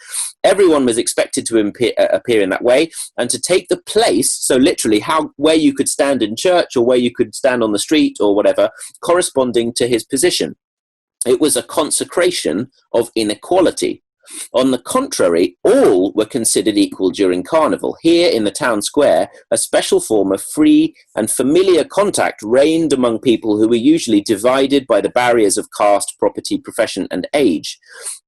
Everyone was expected to appear in that way, and to take the place, so literally where you could stand in church or where you could stand on the street or whatever, corresponding to his position. It was a consecration of inequality. On the contrary, all were considered equal during Carnival. Here in the town square, a special form of free and familiar contact reigned among people who were usually divided by the barriers of caste, property, profession, and age.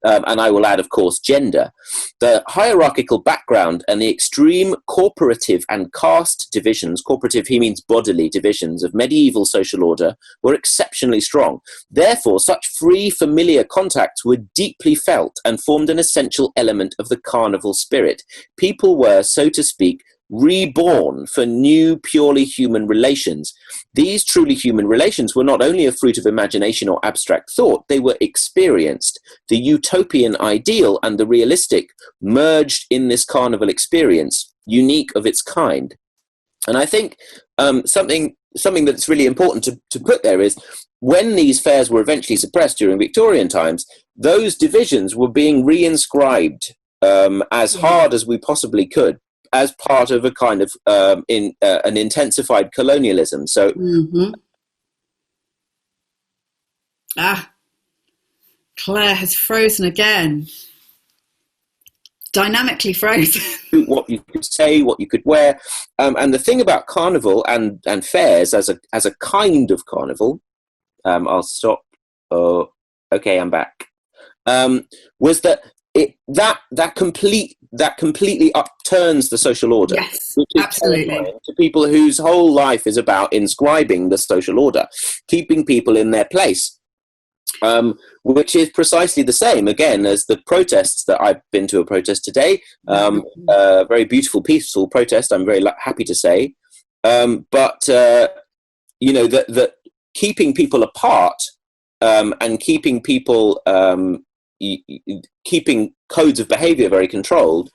And I will add, of course, gender. The hierarchical background and the extreme corporative and caste divisions, corporative, he means bodily divisions, of medieval social order were exceptionally strong. Therefore, such free, familiar contacts were deeply felt and formed an essential element of the carnival spirit. People were, so to speak, reborn for new, purely human relations. These truly human relations were not only a fruit of imagination or abstract thought, they were experienced. The utopian ideal and the realistic merged in this carnival experience, unique of its kind. And I think something that's really important to put there is, when these fairs were eventually suppressed during Victorian times, those divisions were being reinscribed as hard as we possibly could, as part of a kind of an intensified colonialism. So, Claire has frozen again. Dynamically frozen. What you could say, what you could wear, and the thing about carnival and fairs as a kind of carnival, I'll stop. Oh, okay, I'm back. Was that that completely upturns the social order? Yes, which is absolutely. To people whose whole life is about inscribing the social order, keeping people in their place. Which is precisely the same, again, as the protests that I've been to a protest today. A very beautiful, peaceful protest, I'm very happy to say. But that keeping people apart and keeping people, keeping codes of behavior very controlled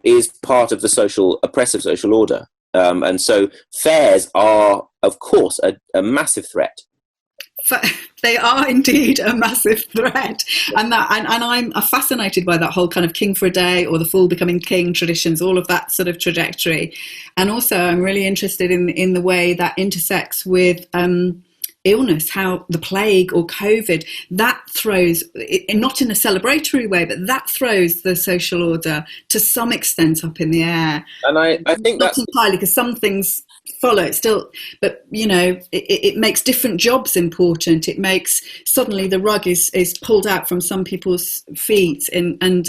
is part of the oppressive social order. And so fairs are, of course, a massive threat. They are indeed a massive threat, and I'm fascinated by that whole kind of king for a day or the fool becoming king traditions, all of that sort of trajectory. And also I'm really interested in the way that intersects with illness, how the plague or COVID, that throws, not in a celebratory way, but that throws the social order to some extent up in the air. And I think not that's entirely, because some things follow it still, but it makes different jobs important. It makes suddenly the rug is pulled out from some people's feet, and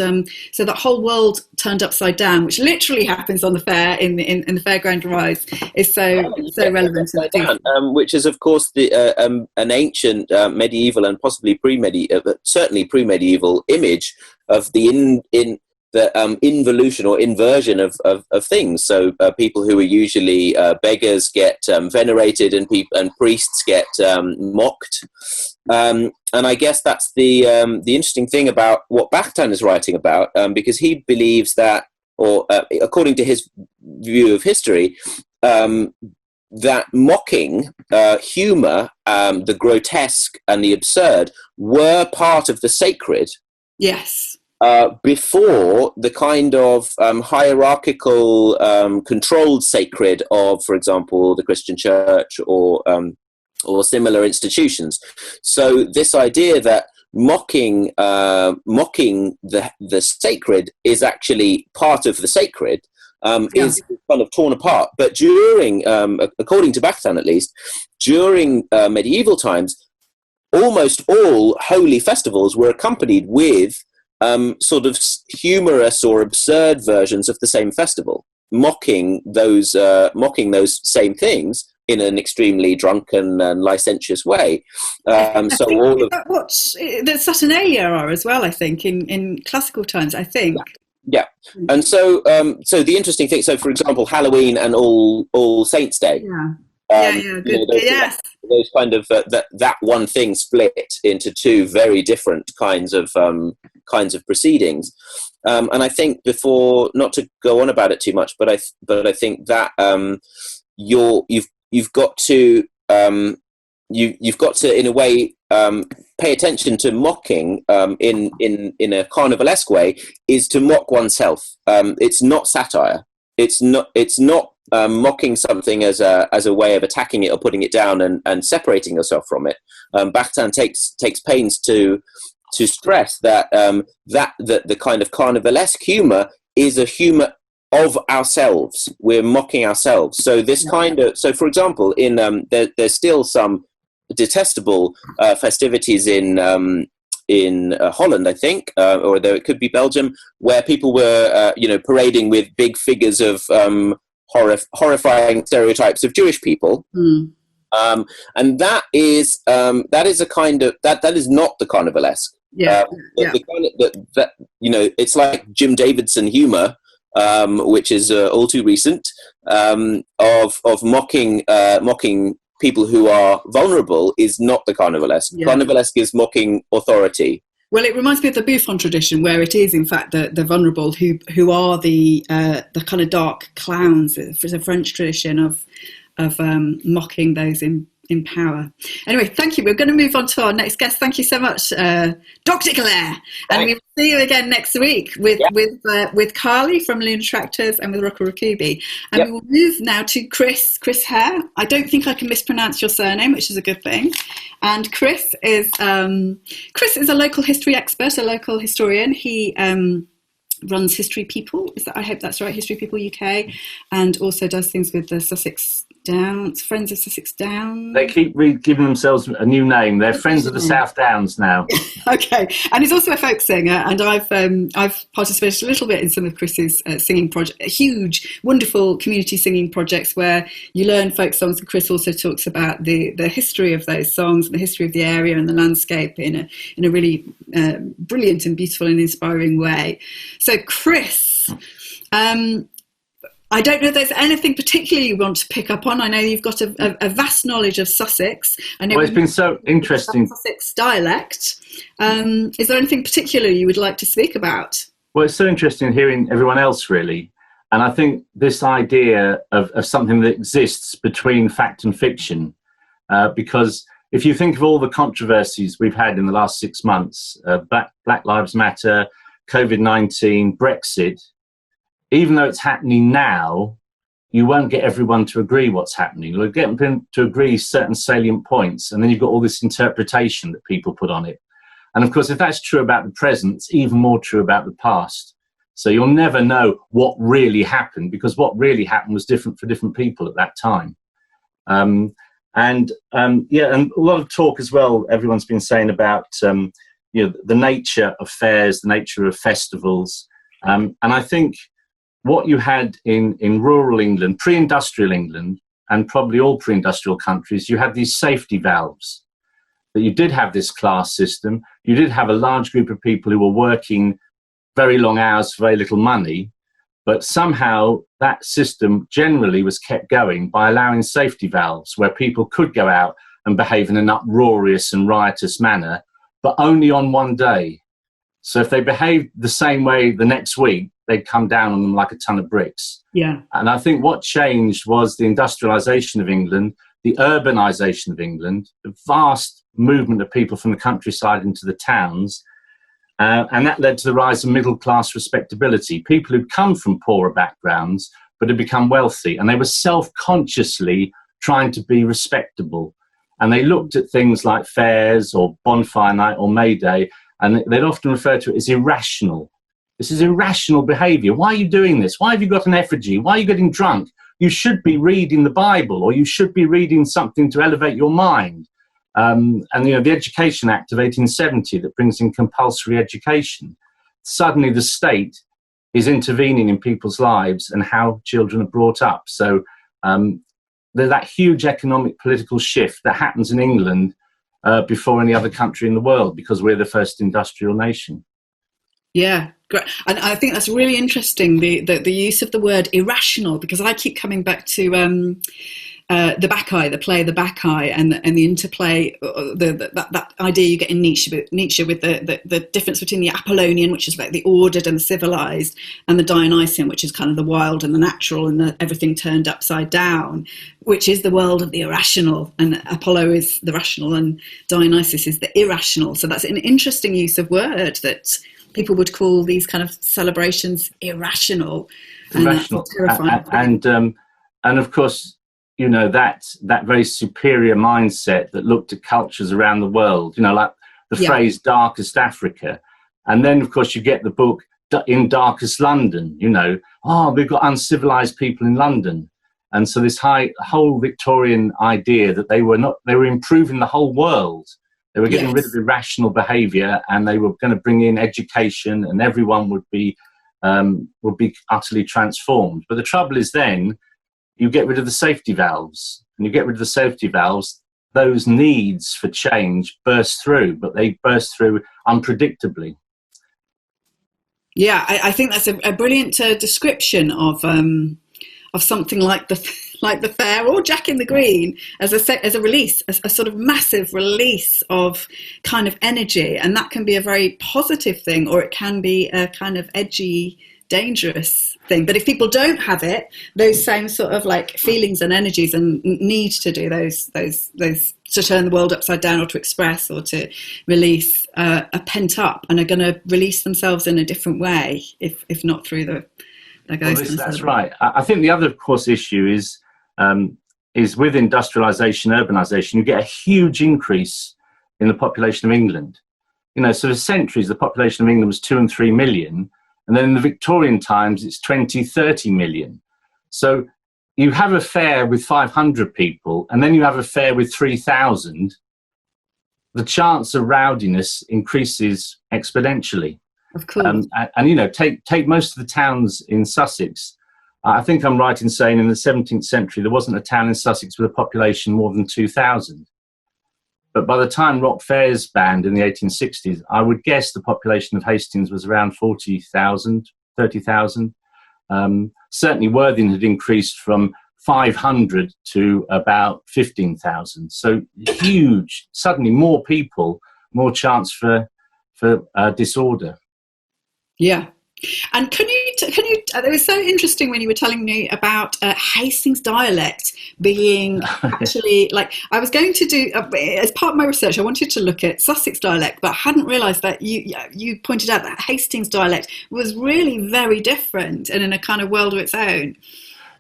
so that whole world turned upside down, which literally happens on the fair in the fairground rise, is so relevant to the thing. Which is, of course, an ancient medieval and possibly pre-medieval, certainly pre-medieval image of the involution or inversion of things. So people who are usually beggars get venerated, and priests get mocked. And I guess that's the interesting thing about what Bakhtin is writing about, because he believes that, or according to his view of history, that mocking, humour, the grotesque and the absurd were part of the sacred. Yes. Before the kind of hierarchical, controlled sacred of, for example, the Christian Church or similar institutions. So this idea that mocking the sacred is actually part of the sacred is kind of torn apart. But during, according to Bakhtin at least, during medieval times, almost all holy festivals were accompanied with sort of humorous or absurd versions of the same festival, mocking those same things in an extremely drunken and licentious way. So all of what the Saturnalia are as well, I think, in classical times, I think. Yeah, and so the interesting thing. So, for example, Halloween and All Saints' Day. Good. Yes. Those kind of that one thing split into two very different kinds of proceedings, and I think, before, not to go on about it too much, but I think that you've got to in a way pay attention to mocking in a carnivalesque way is to mock oneself. It's not satire. It's not mocking something as a way of attacking it or putting it down and separating yourself from it. Bakhtin takes pains to stress that the kind of carnivalesque humour is a humour of ourselves. We're mocking ourselves. So for example, in there's still some detestable festivities in Holland, I think, or though it could be Belgium, where people were parading with big figures of horrifying stereotypes of Jewish people. And that is a kind of that is not the carnivalesque. The kind of, it's like Jim Davidson humor which is all too recent, of mocking people who are vulnerable is not the Carnivalesque. Yeah. Carnivalesque is mocking authority. Well, it reminds me of the Buffon tradition, where it is, in fact, the vulnerable who are the kind of dark clowns. It's a French tradition of mocking those in power. Anyway, thank you. We're going to move on to our next guest. Thank you so much, Dr. Claire. And we'll see you again next week with Carly from Lunar Tractors and with Rocco Rakubi. And we will move now to Chris Hare. I don't think I can mispronounce your surname, which is a good thing. And Chris is a local history expert, a local historian. He runs History People. I hope that's right, History People UK, and also does things with the Sussex Downs, Friends of Sussex Downs. They keep giving themselves a new name. They're Friends of the South Downs now. Okay, and he's also a folk singer, and I've participated a little bit in some of Chris's singing projects, huge, wonderful community singing projects where you learn folk songs, and Chris also talks about the history of those songs and the history of the area and the landscape in a really brilliant and beautiful and inspiring way. So Chris, I don't know if there's anything particularly you want to pick up on. I know you've got a vast knowledge of Sussex. I know it's been so interesting. Sussex dialect. Is there anything particular you would like to speak about? Well, it's so interesting hearing everyone else, really. And I think this idea of something that exists between fact and fiction, because if you think of all the controversies we've had in the last 6 months, Black Lives Matter, COVID-19, Brexit, even though it's happening now, you won't get everyone to agree what's happening. You'll get them to agree certain salient points, and then you've got all this interpretation that people put on it. And of course, if that's true about the present, it's even more true about the past. So you'll never know what really happened, because what really happened was different for different people at that time. And a lot of talk as well, everyone's been saying about the nature of fairs, the nature of festivals. And I think what you had in rural England, pre-industrial England, and probably all pre-industrial countries, you had these safety valves. That you did have this class system. You did have a large group of people who were working very long hours for very little money, but somehow that system generally was kept going by allowing safety valves where people could go out and behave in an uproarious and riotous manner, but only on one day. So if they behaved the same way the next week, they'd come down on them like a ton of bricks. Yeah. And I think what changed was the industrialisation of England, the urbanisation of England, the vast movement of people from the countryside into the towns, and that led to the rise of middle-class respectability. People who'd come from poorer backgrounds but had become wealthy, and they were self-consciously trying to be respectable. And they looked at things like fairs or bonfire night or May Day, and they'd often refer to it as irrational. This is irrational behaviour. Why are you doing this? Why have you got an effigy? Why are you getting drunk? You should be reading the Bible, or you should be reading something to elevate your mind. And the Education Act of 1870 that brings in compulsory education. Suddenly the state is intervening in people's lives and how children are brought up. So there's that huge economic political shift that happens in England before any other country in the world, because we're the first industrial nation. Yeah, great. And I think that's really interesting, the use of the word irrational, because I keep coming back to the Bacchae, the play The Bacchae, and the interplay, that idea you get in Nietzsche with the difference between the Apollonian, which is like the ordered and the civilized, and the Dionysian, which is kind of the wild and the natural and everything turned upside down, which is the world of the irrational. And Apollo is the rational and Dionysus is the irrational. So that's an interesting use of word, that people would call these kind of celebrations irrational. Irrational. And of course, that very superior mindset that looked at cultures around the world, like the phrase darkest Africa. And then, of course, you get the book In Darkest London, we've got uncivilized people in London. And so this whole Victorian idea that they were improving the whole world. They were getting rid of irrational behavior, and they were going to bring in education, and everyone would be utterly transformed. But the trouble is then, you get rid of the safety valves, and you get rid of the safety valves, those needs for change burst through, but they burst through unpredictably. Yeah, I think that's a brilliant description of something like the fair or Jack in the Green as a release, a sort of massive release of kind of energy, and that can be a very positive thing, or it can be a kind of edgy, dangerous thing. But if people don't have it, those same sort of like feelings and energies and need to do those to turn the world upside down or to express or to release are pent up and are going to release themselves in a different way if not through the that's right. I think the other, of course, issue is with industrialisation, urbanisation, you get a huge increase in the population of England. You know, so for centuries, the population of England was 2 and 3 million. And then in the Victorian times, it's 20, 30 million. So you have a fair with 500 people, and then you have a fair with 3,000. The chance of rowdiness increases exponentially. Of course. And you know, take most of the towns in Sussex. I think I'm right in saying in the 17th century, there wasn't a town in Sussex with a population more than 2,000. But by the time Rock Fairs banned in the 1860s, I would guess the population of Hastings was around 40,000, 30,000. Certainly Worthing had increased from 500 to about 15,000. So huge, suddenly more people, more chance for disorder. Yeah. And can you? It was so interesting when you were telling me about Hastings dialect being actually like I was going to do as part of my research. I wanted to look at Sussex dialect, but I hadn't realised that you pointed out that Hastings dialect was really very different and in a kind of world of its own.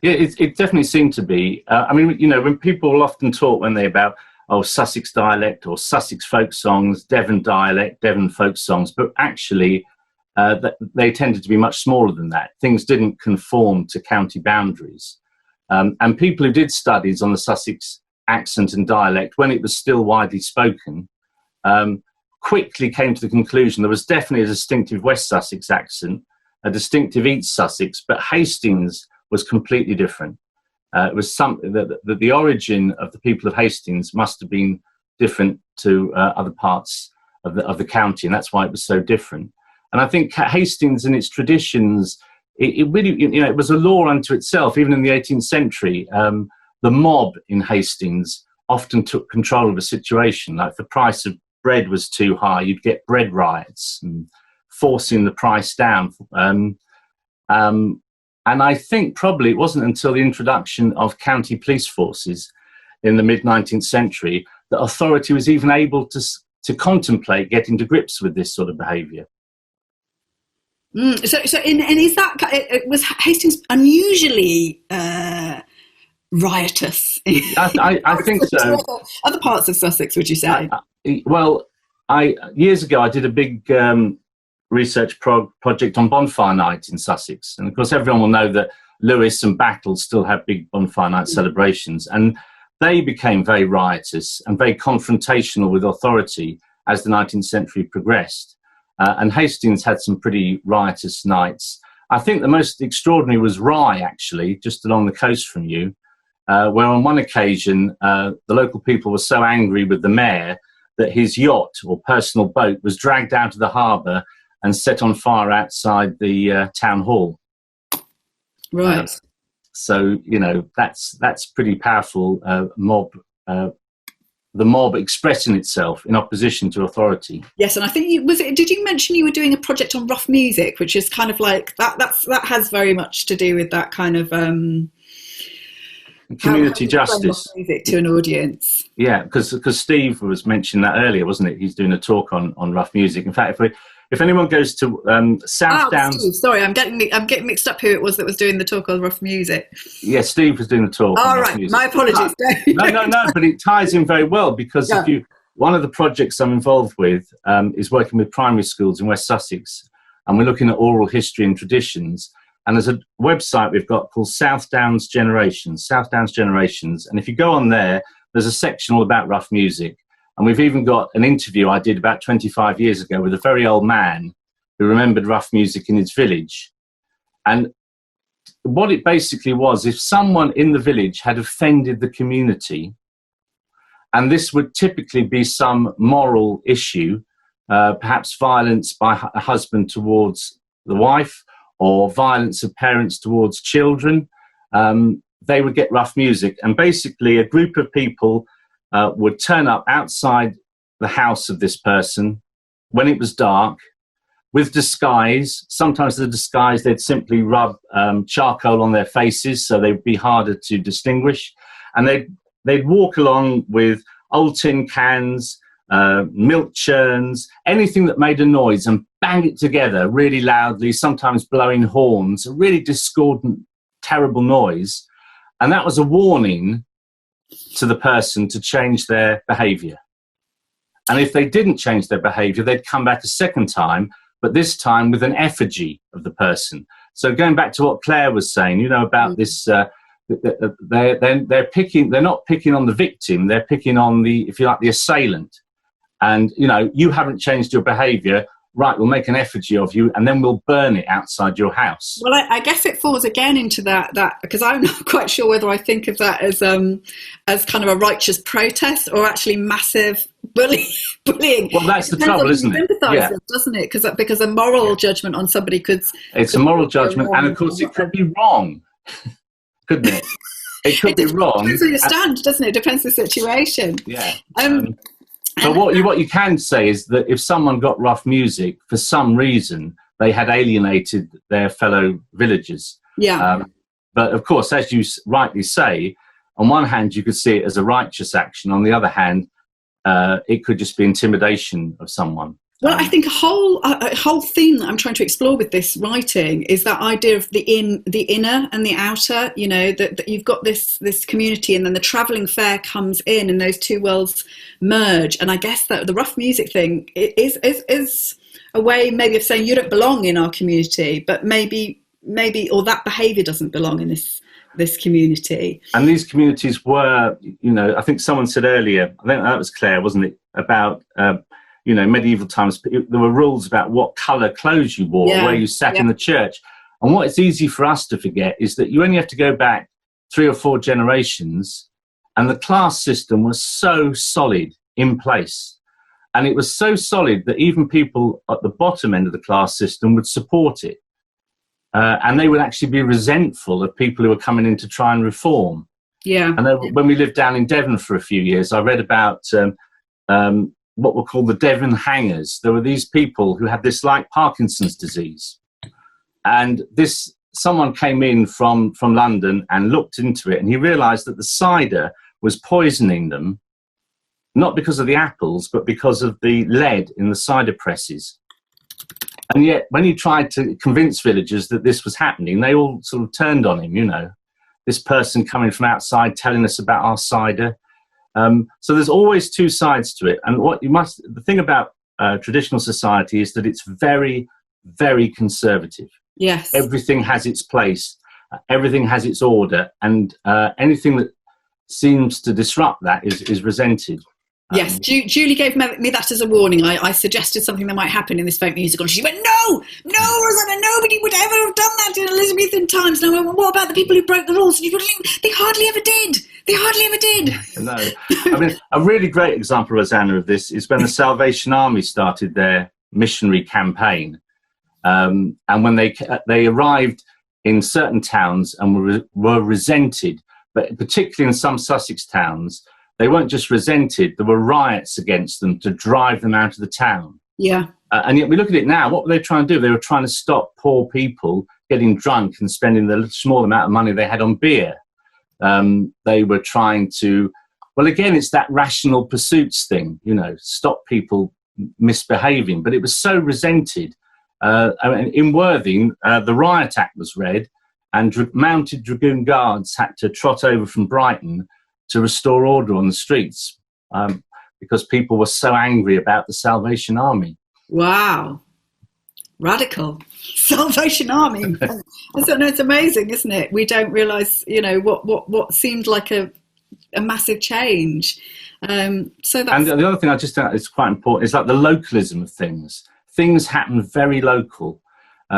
Yeah, it definitely seemed to be. I mean, you know, when people often talk when they about Sussex dialect or Sussex folk songs, Devon dialect, Devon folk songs, but actually. They tended to be much smaller than that. Things didn't conform to county boundaries. And people who did studies on the Sussex accent and dialect, when it was still widely spoken, quickly came to the conclusion there was definitely a distinctive West Sussex accent, a distinctive East Sussex, but Hastings was completely different. It was something that the origin of the people of Hastings must have been different to other parts of the county, and that's why it was so different. And I think Hastings and its traditions, it really, you know, it was a law unto itself. Even in the 18th century, the mob in Hastings often took control of a situation. Like if the price of bread was too high, you'd get bread riots and forcing the price down. And I think probably it wasn't until the introduction of county police forces in the mid-19th century that authority was even able to contemplate getting to grips with this sort of behaviour. So is that was Hastings unusually riotous? I think so. Other parts of Sussex, would you say? Years ago I did a big research project on bonfire night in Sussex, and of course everyone will know that Lewes and Battle still have big bonfire night celebrations, and they became very riotous and very confrontational with authority as the 19th century progressed. And Hastings had some pretty riotous nights. I think the most extraordinary was Rye, actually, just along the coast from you, where on one occasion the local people were so angry with the mayor that his yacht or personal boat was dragged out of the harbour and set on fire outside the town hall. Right. So, you know, that's pretty powerful mob. The mob expressing itself in opposition to authority. Yes, and I think did you mention you were doing a project on rough music, which is kind of like that has very much to do with that kind of community justice music to an audience. Yeah, because Steve was mentioning that earlier, wasn't it? He's doing a talk on rough music. In fact, if anyone goes to South Downs, Steve, sorry, I'm getting mixed up who it was that was doing the talk on rough music. Yeah, Steve was doing the talk. All right, my apologies. No, but it ties in very well because one of the projects I'm involved with is working with primary schools in West Sussex, and we're looking at oral history and traditions. And there's a website we've got called South Downs Generations, and if you go on there, there's a section all about rough music. And we've even got an interview I did about 25 years ago with a very old man who remembered rough music in his village. And what it basically was, if someone in the village had offended the community, and this would typically be some moral issue, perhaps violence by a husband towards the wife or violence of parents towards children, they would get rough music. And basically a group of people would turn up outside the house of this person when it was dark with disguise. Sometimes the disguise, they'd simply rub charcoal on their faces so they'd be harder to distinguish. And they'd walk along with old tin cans, milk churns, anything that made a noise, and bang it together really loudly, sometimes blowing horns, a really discordant, terrible noise. And that was a warning to the person to change their behaviour. And if they didn't change their behaviour, they'd come back a second time, but this time with an effigy of the person. So going back to what Claire was saying, you know, about this, they're not picking on the victim, they're picking on the, if you like, the assailant. And, you know, you haven't changed your behaviour, right, we'll make an effigy of you and then we'll burn it outside your house. Well, I guess it falls again into that because I'm not quite sure whether I think of that as kind of a righteous protest or actually massive bullying. Well, that's the trouble, isn't it? Yeah. Doesn't it? Because a moral judgment on somebody could... It's a moral judgment, and of course it could be wrong, couldn't it? It could be wrong. It depends where you stand, doesn't it? It depends the situation. Yeah. But what you can say is that if someone got rough music, for some reason, they had alienated their fellow villagers. Yeah. But of course, as you rightly say, on one hand, you could see it as a righteous action. On the other hand, it could just be intimidation of someone. Well, I think a whole theme that I'm trying to explore with this writing is that idea of the inner and the outer. You know, that you've got this community, and then the travelling fair comes in, and those two worlds merge. And I guess that the rough music thing is a way maybe of saying you don't belong in our community, but maybe or that behaviour doesn't belong in this community. And these communities were, you know, I think someone said earlier, I think that was Claire, wasn't it, about you know, medieval times, there were rules about what colour clothes you wore, where you sat in the church. And what it's easy for us to forget is that you only have to go back 3 or 4 generations, and the class system was so solid in place. And it was so solid that even people at the bottom end of the class system would support it. And they would actually be resentful of people who were coming in to try and reform. Yeah. And when we lived down in Devon for a few years, I read about what were called the Devon Hangers. There were these people who had this like Parkinson's disease. And someone came in from London and looked into it, and he realised that the cider was poisoning them, not because of the apples, but because of the lead in the cider presses. And yet, when he tried to convince villagers that this was happening, they all sort of turned on him, you know. This person coming from outside telling us about our cider. So there's always two sides to it. And the thing about traditional society is that it's very, very conservative. Yes. Everything has its place. Everything has its order. And anything that seems to disrupt that is resented. Yes, Julie gave me that as a warning. I suggested something that might happen in this folk musical, and she went, no, Rosanna, nobody would ever have done that in Elizabethan times. No, what about the people who broke the rules? They hardly ever did. No. I mean, a really great example, Rosanna, of this is when the Salvation Army started their missionary campaign. And when they arrived in certain towns and were resented, but particularly in some Sussex towns, they weren't just resented, there were riots against them to drive them out of the town. Yeah. And yet we look at it now, what were they trying to do? They were trying to stop poor people getting drunk and spending the small amount of money they had on beer. They were trying to, well, again, it's that rational pursuits thing, you know, stop people misbehaving. But it was so resented. In Worthing, the Riot Act was read, and mounted dragoon guards had to trot over from Brighton to restore order on the streets because people were so angry about the Salvation Army. Wow. Radical. Salvation Army. It's amazing, isn't it? We don't realise, you know, what seemed like a massive change. And the other thing I just think is quite important is like the localism of things. Things happen very local.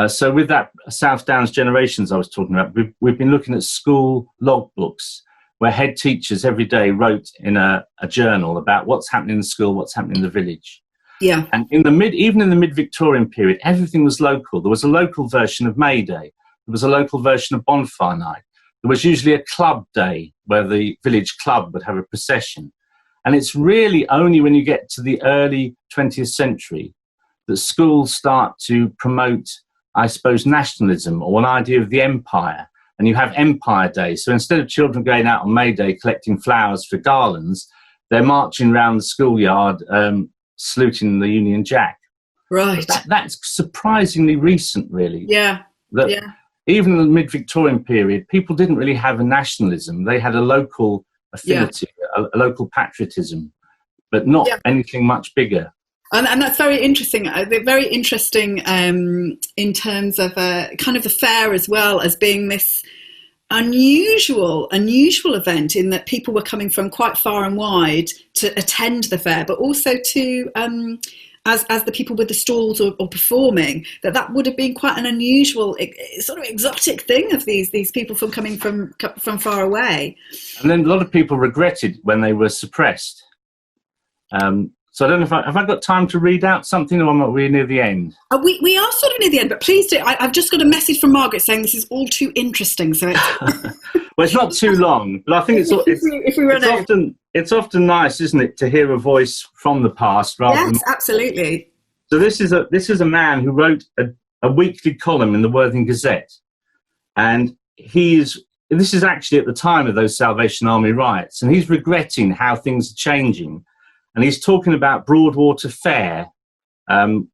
So with that South Downs Generations I was talking about, we've been looking at school logbooks where head teachers every day wrote in a journal about what's happening in the school, what's happening in the village. Yeah. And even in the mid-Victorian period, everything was local. There was a local version of May Day. There was a local version of Bonfire Night. There was usually a club day where the village club would have a procession. And it's really only when you get to the early 20th century that schools start to promote, I suppose, nationalism or an idea of the empire. And you have Empire Day. So instead of children going out on May Day collecting flowers for garlands, they're marching around the schoolyard saluting the Union Jack. Right. That's surprisingly recent, really. Yeah. Even in the mid-Victorian period, people didn't really have a nationalism. They had a local affinity, a local patriotism, but not anything much bigger. And that's very interesting. Very interesting in terms of kind of the fair as well as being this unusual event in that people were coming from quite far and wide to attend the fair, but also to as the people with the stalls or performing, that would have been quite an unusual sort of exotic thing of these people coming from far away. And then a lot of people regretted when they were suppressed. So I don't know if have I got time to read out something, or are we near the end? We are sort of near the end, but please do. I've just got a message from Margaret saying this is all too interesting. So well, it's not too long, but I think it's often nice, isn't it, to hear a voice from the past rather than... Yes, absolutely. So this is a man who wrote a weekly column in the Worthing Gazette, and this is actually at the time of those Salvation Army riots, and he's regretting how things are changing. And he's talking about Broadwater Fair and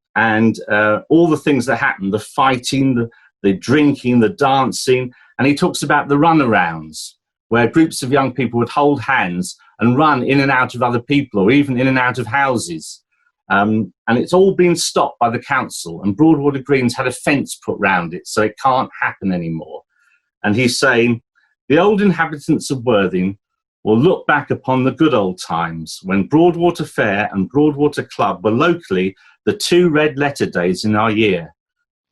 all the things that happened, the fighting, the drinking, the dancing. And he talks about the runarounds, where groups of young people would hold hands and run in and out of other people or even in and out of houses. And it's all been stopped by the council. And Broadwater Green's had a fence put round it, so it can't happen anymore. And he's saying, the old inhabitants of Worthing will look back upon the good old times when Broadwater Fair and Broadwater Club were locally the two red letter days in our year.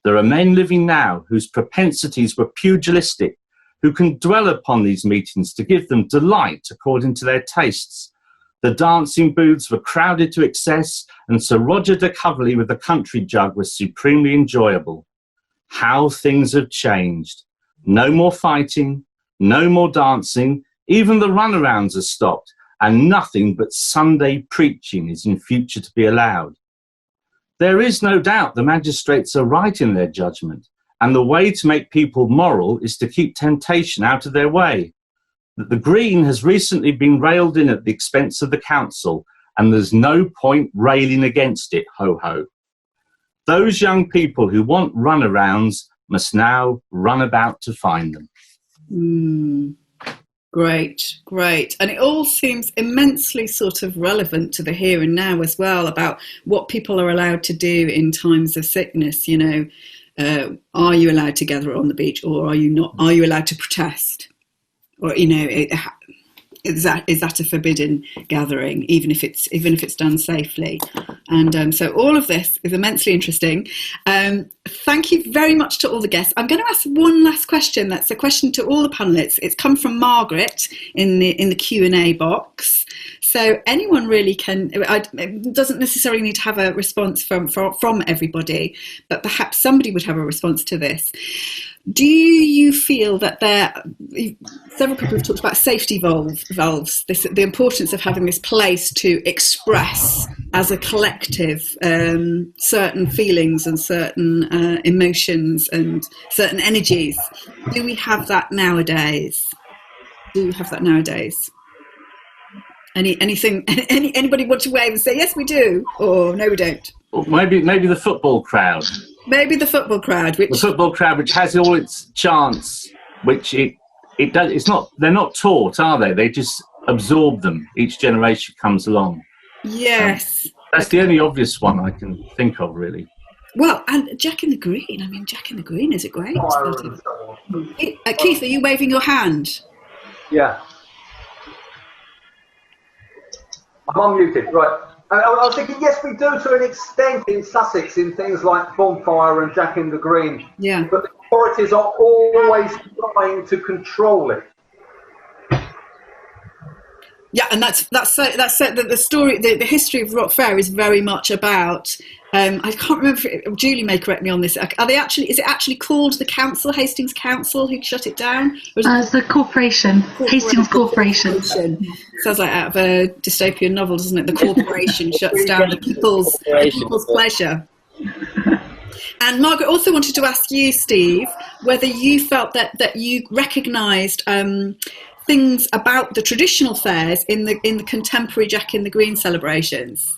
There are men living now whose propensities were pugilistic, who can dwell upon these meetings to give them delight according to their tastes. The dancing booths were crowded to excess, and Sir Roger de Coverley with the country jug was supremely enjoyable. How things have changed. No more fighting, no more dancing. Even the runarounds are stopped, and nothing but Sunday preaching is in future to be allowed. There is no doubt the magistrates are right in their judgment, and the way to make people moral is to keep temptation out of their way. That the Green has recently been railed in at the expense of the council, and there's no point railing against it, ho-ho. Those young people who want runarounds must now run about to find them. Great. And it all seems immensely sort of relevant to the here and now as well, about what people are allowed to do in times of sickness. You know, are you allowed to gather on the beach, or are you not? Are you allowed to protest? Or, you know, is that a forbidden gathering, even if it's done safely? And so all of this is immensely interesting. Thank you very much to all the guests. I'm going to ask one last question. That's a question to all the panelists. It's come from Margaret in the Q&A box. So anyone really can. It doesn't necessarily need to have a response from everybody, but perhaps somebody would have a response to this. Do you feel that several people have talked about safety valves, the importance of having this place to express as a collective certain feelings and certain emotions and certain energies? Do we have that nowadays? Anybody want to wave and say, yes, we do, or no, we don't? Or maybe the football crowd. Maybe the football crowd, which has all its chants, which it does. It's not. They're not taught, are they? They just absorb them. Each generation comes along. Yes, that's the only obvious one I can think of, really. Well, and Jack in the Green. I mean, Jack in the Green is a great. Keith, are you waving your hand? Yeah. I'm unmuted, right. I was thinking, yes, we do to an extent in Sussex in things like Bonfire and Jack in the Green. Yeah. But the authorities are always trying to control it. Yeah, and that's the story. The history of Rock Fair is very much about. I can't remember. Julie may correct me on this. Are they actually? Is it actually called the Council, Hastings Council, who shut it down? It's the Corporation, Hastings Corporation. Sounds like out of a dystopian novel, doesn't it? The corporation shuts down the people's pleasure. And Margaret also wanted to ask you, Steve, whether you felt that you recognised things about the traditional fairs in the contemporary Jack in the Green celebrations.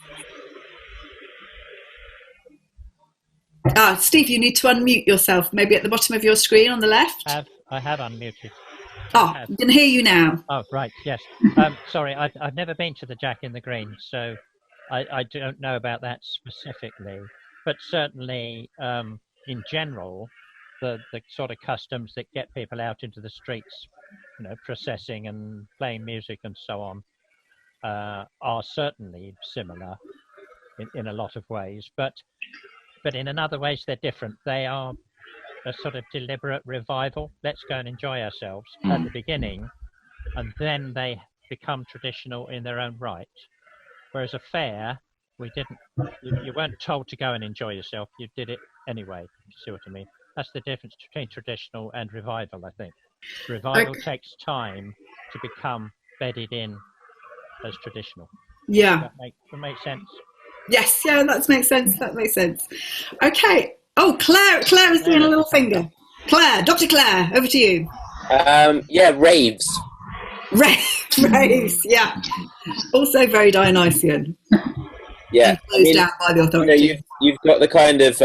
Steve, you need to unmute yourself, maybe at the bottom of your screen on the left. I have unmuted. I can hear you now. Oh, right, yes. Sorry, I've never been to the Jack in the Green, so I don't know about that specifically. But certainly, in general, the sort of customs that get people out into the streets, processing and playing music and so on, are certainly similar in a lot of ways. But in another ways, they're different. They are a sort of deliberate revival. Let's go and enjoy ourselves at the beginning, and then they become traditional in their own right. Whereas a fair, you weren't told to go and enjoy yourself. You did it anyway. You see what I mean? That's the difference between traditional and revival, I think. Revival takes time to become bedded in as traditional. Yeah. That makes sense. Yes, yeah, that makes sense. Okay. Oh, Claire is doing a little finger. Claire, Dr. Claire, over to you. Raves. Raves, yeah. Also very Dionysian. Yeah. Closed down by the authorities. You've got the kind of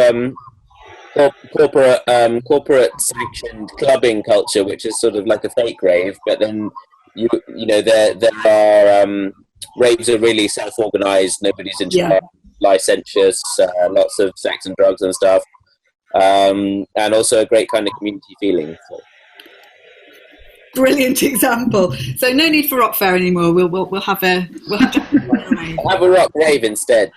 corporate sanctioned clubbing culture, which is sort of like a fake rave, but then there are raves are really self-organized, nobody's in charge, licentious, lots of sex and drugs and stuff, and also a great kind of community feeling. So. Brilliant example. So no need for Rock Fair anymore. We'll have a rock rave instead.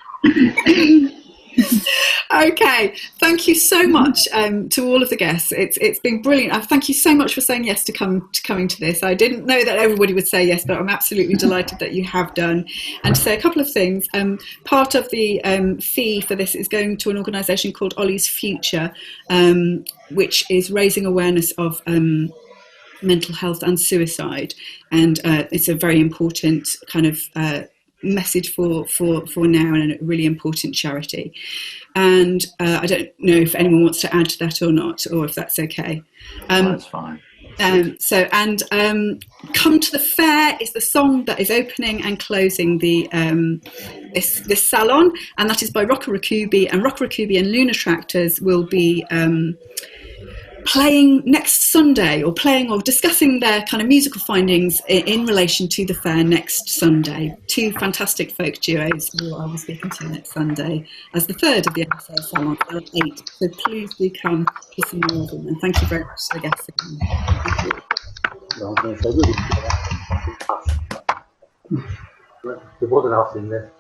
Okay, thank you so much to all of the guests. It's been brilliant. Thank you so much for saying yes to coming to this. I didn't know that everybody would say yes, but I'm absolutely delighted that you have done. And to say a couple of things. Part of the fee for this is going to an organisation called Ollie's Future, which is raising awareness of mental health and suicide, and it's a very important kind of message for now, and a really important charity. And I don't know if anyone wants to add to that or not, or if that's okay. That's fine. Come to the Fair is the song that is opening and closing the this salon, and that is by Rocco Rakubi, and Rocco Rakubi and Luna Tractors will be playing next Sunday, or discussing their kind of musical findings in relation to the fair next Sunday. Two fantastic folk duos who I will be speaking to next Sunday as the third of the MSL Salon at 8. So please do come to some more of them, and thank you very much to the guests again. Thank you. There wasn't us in there.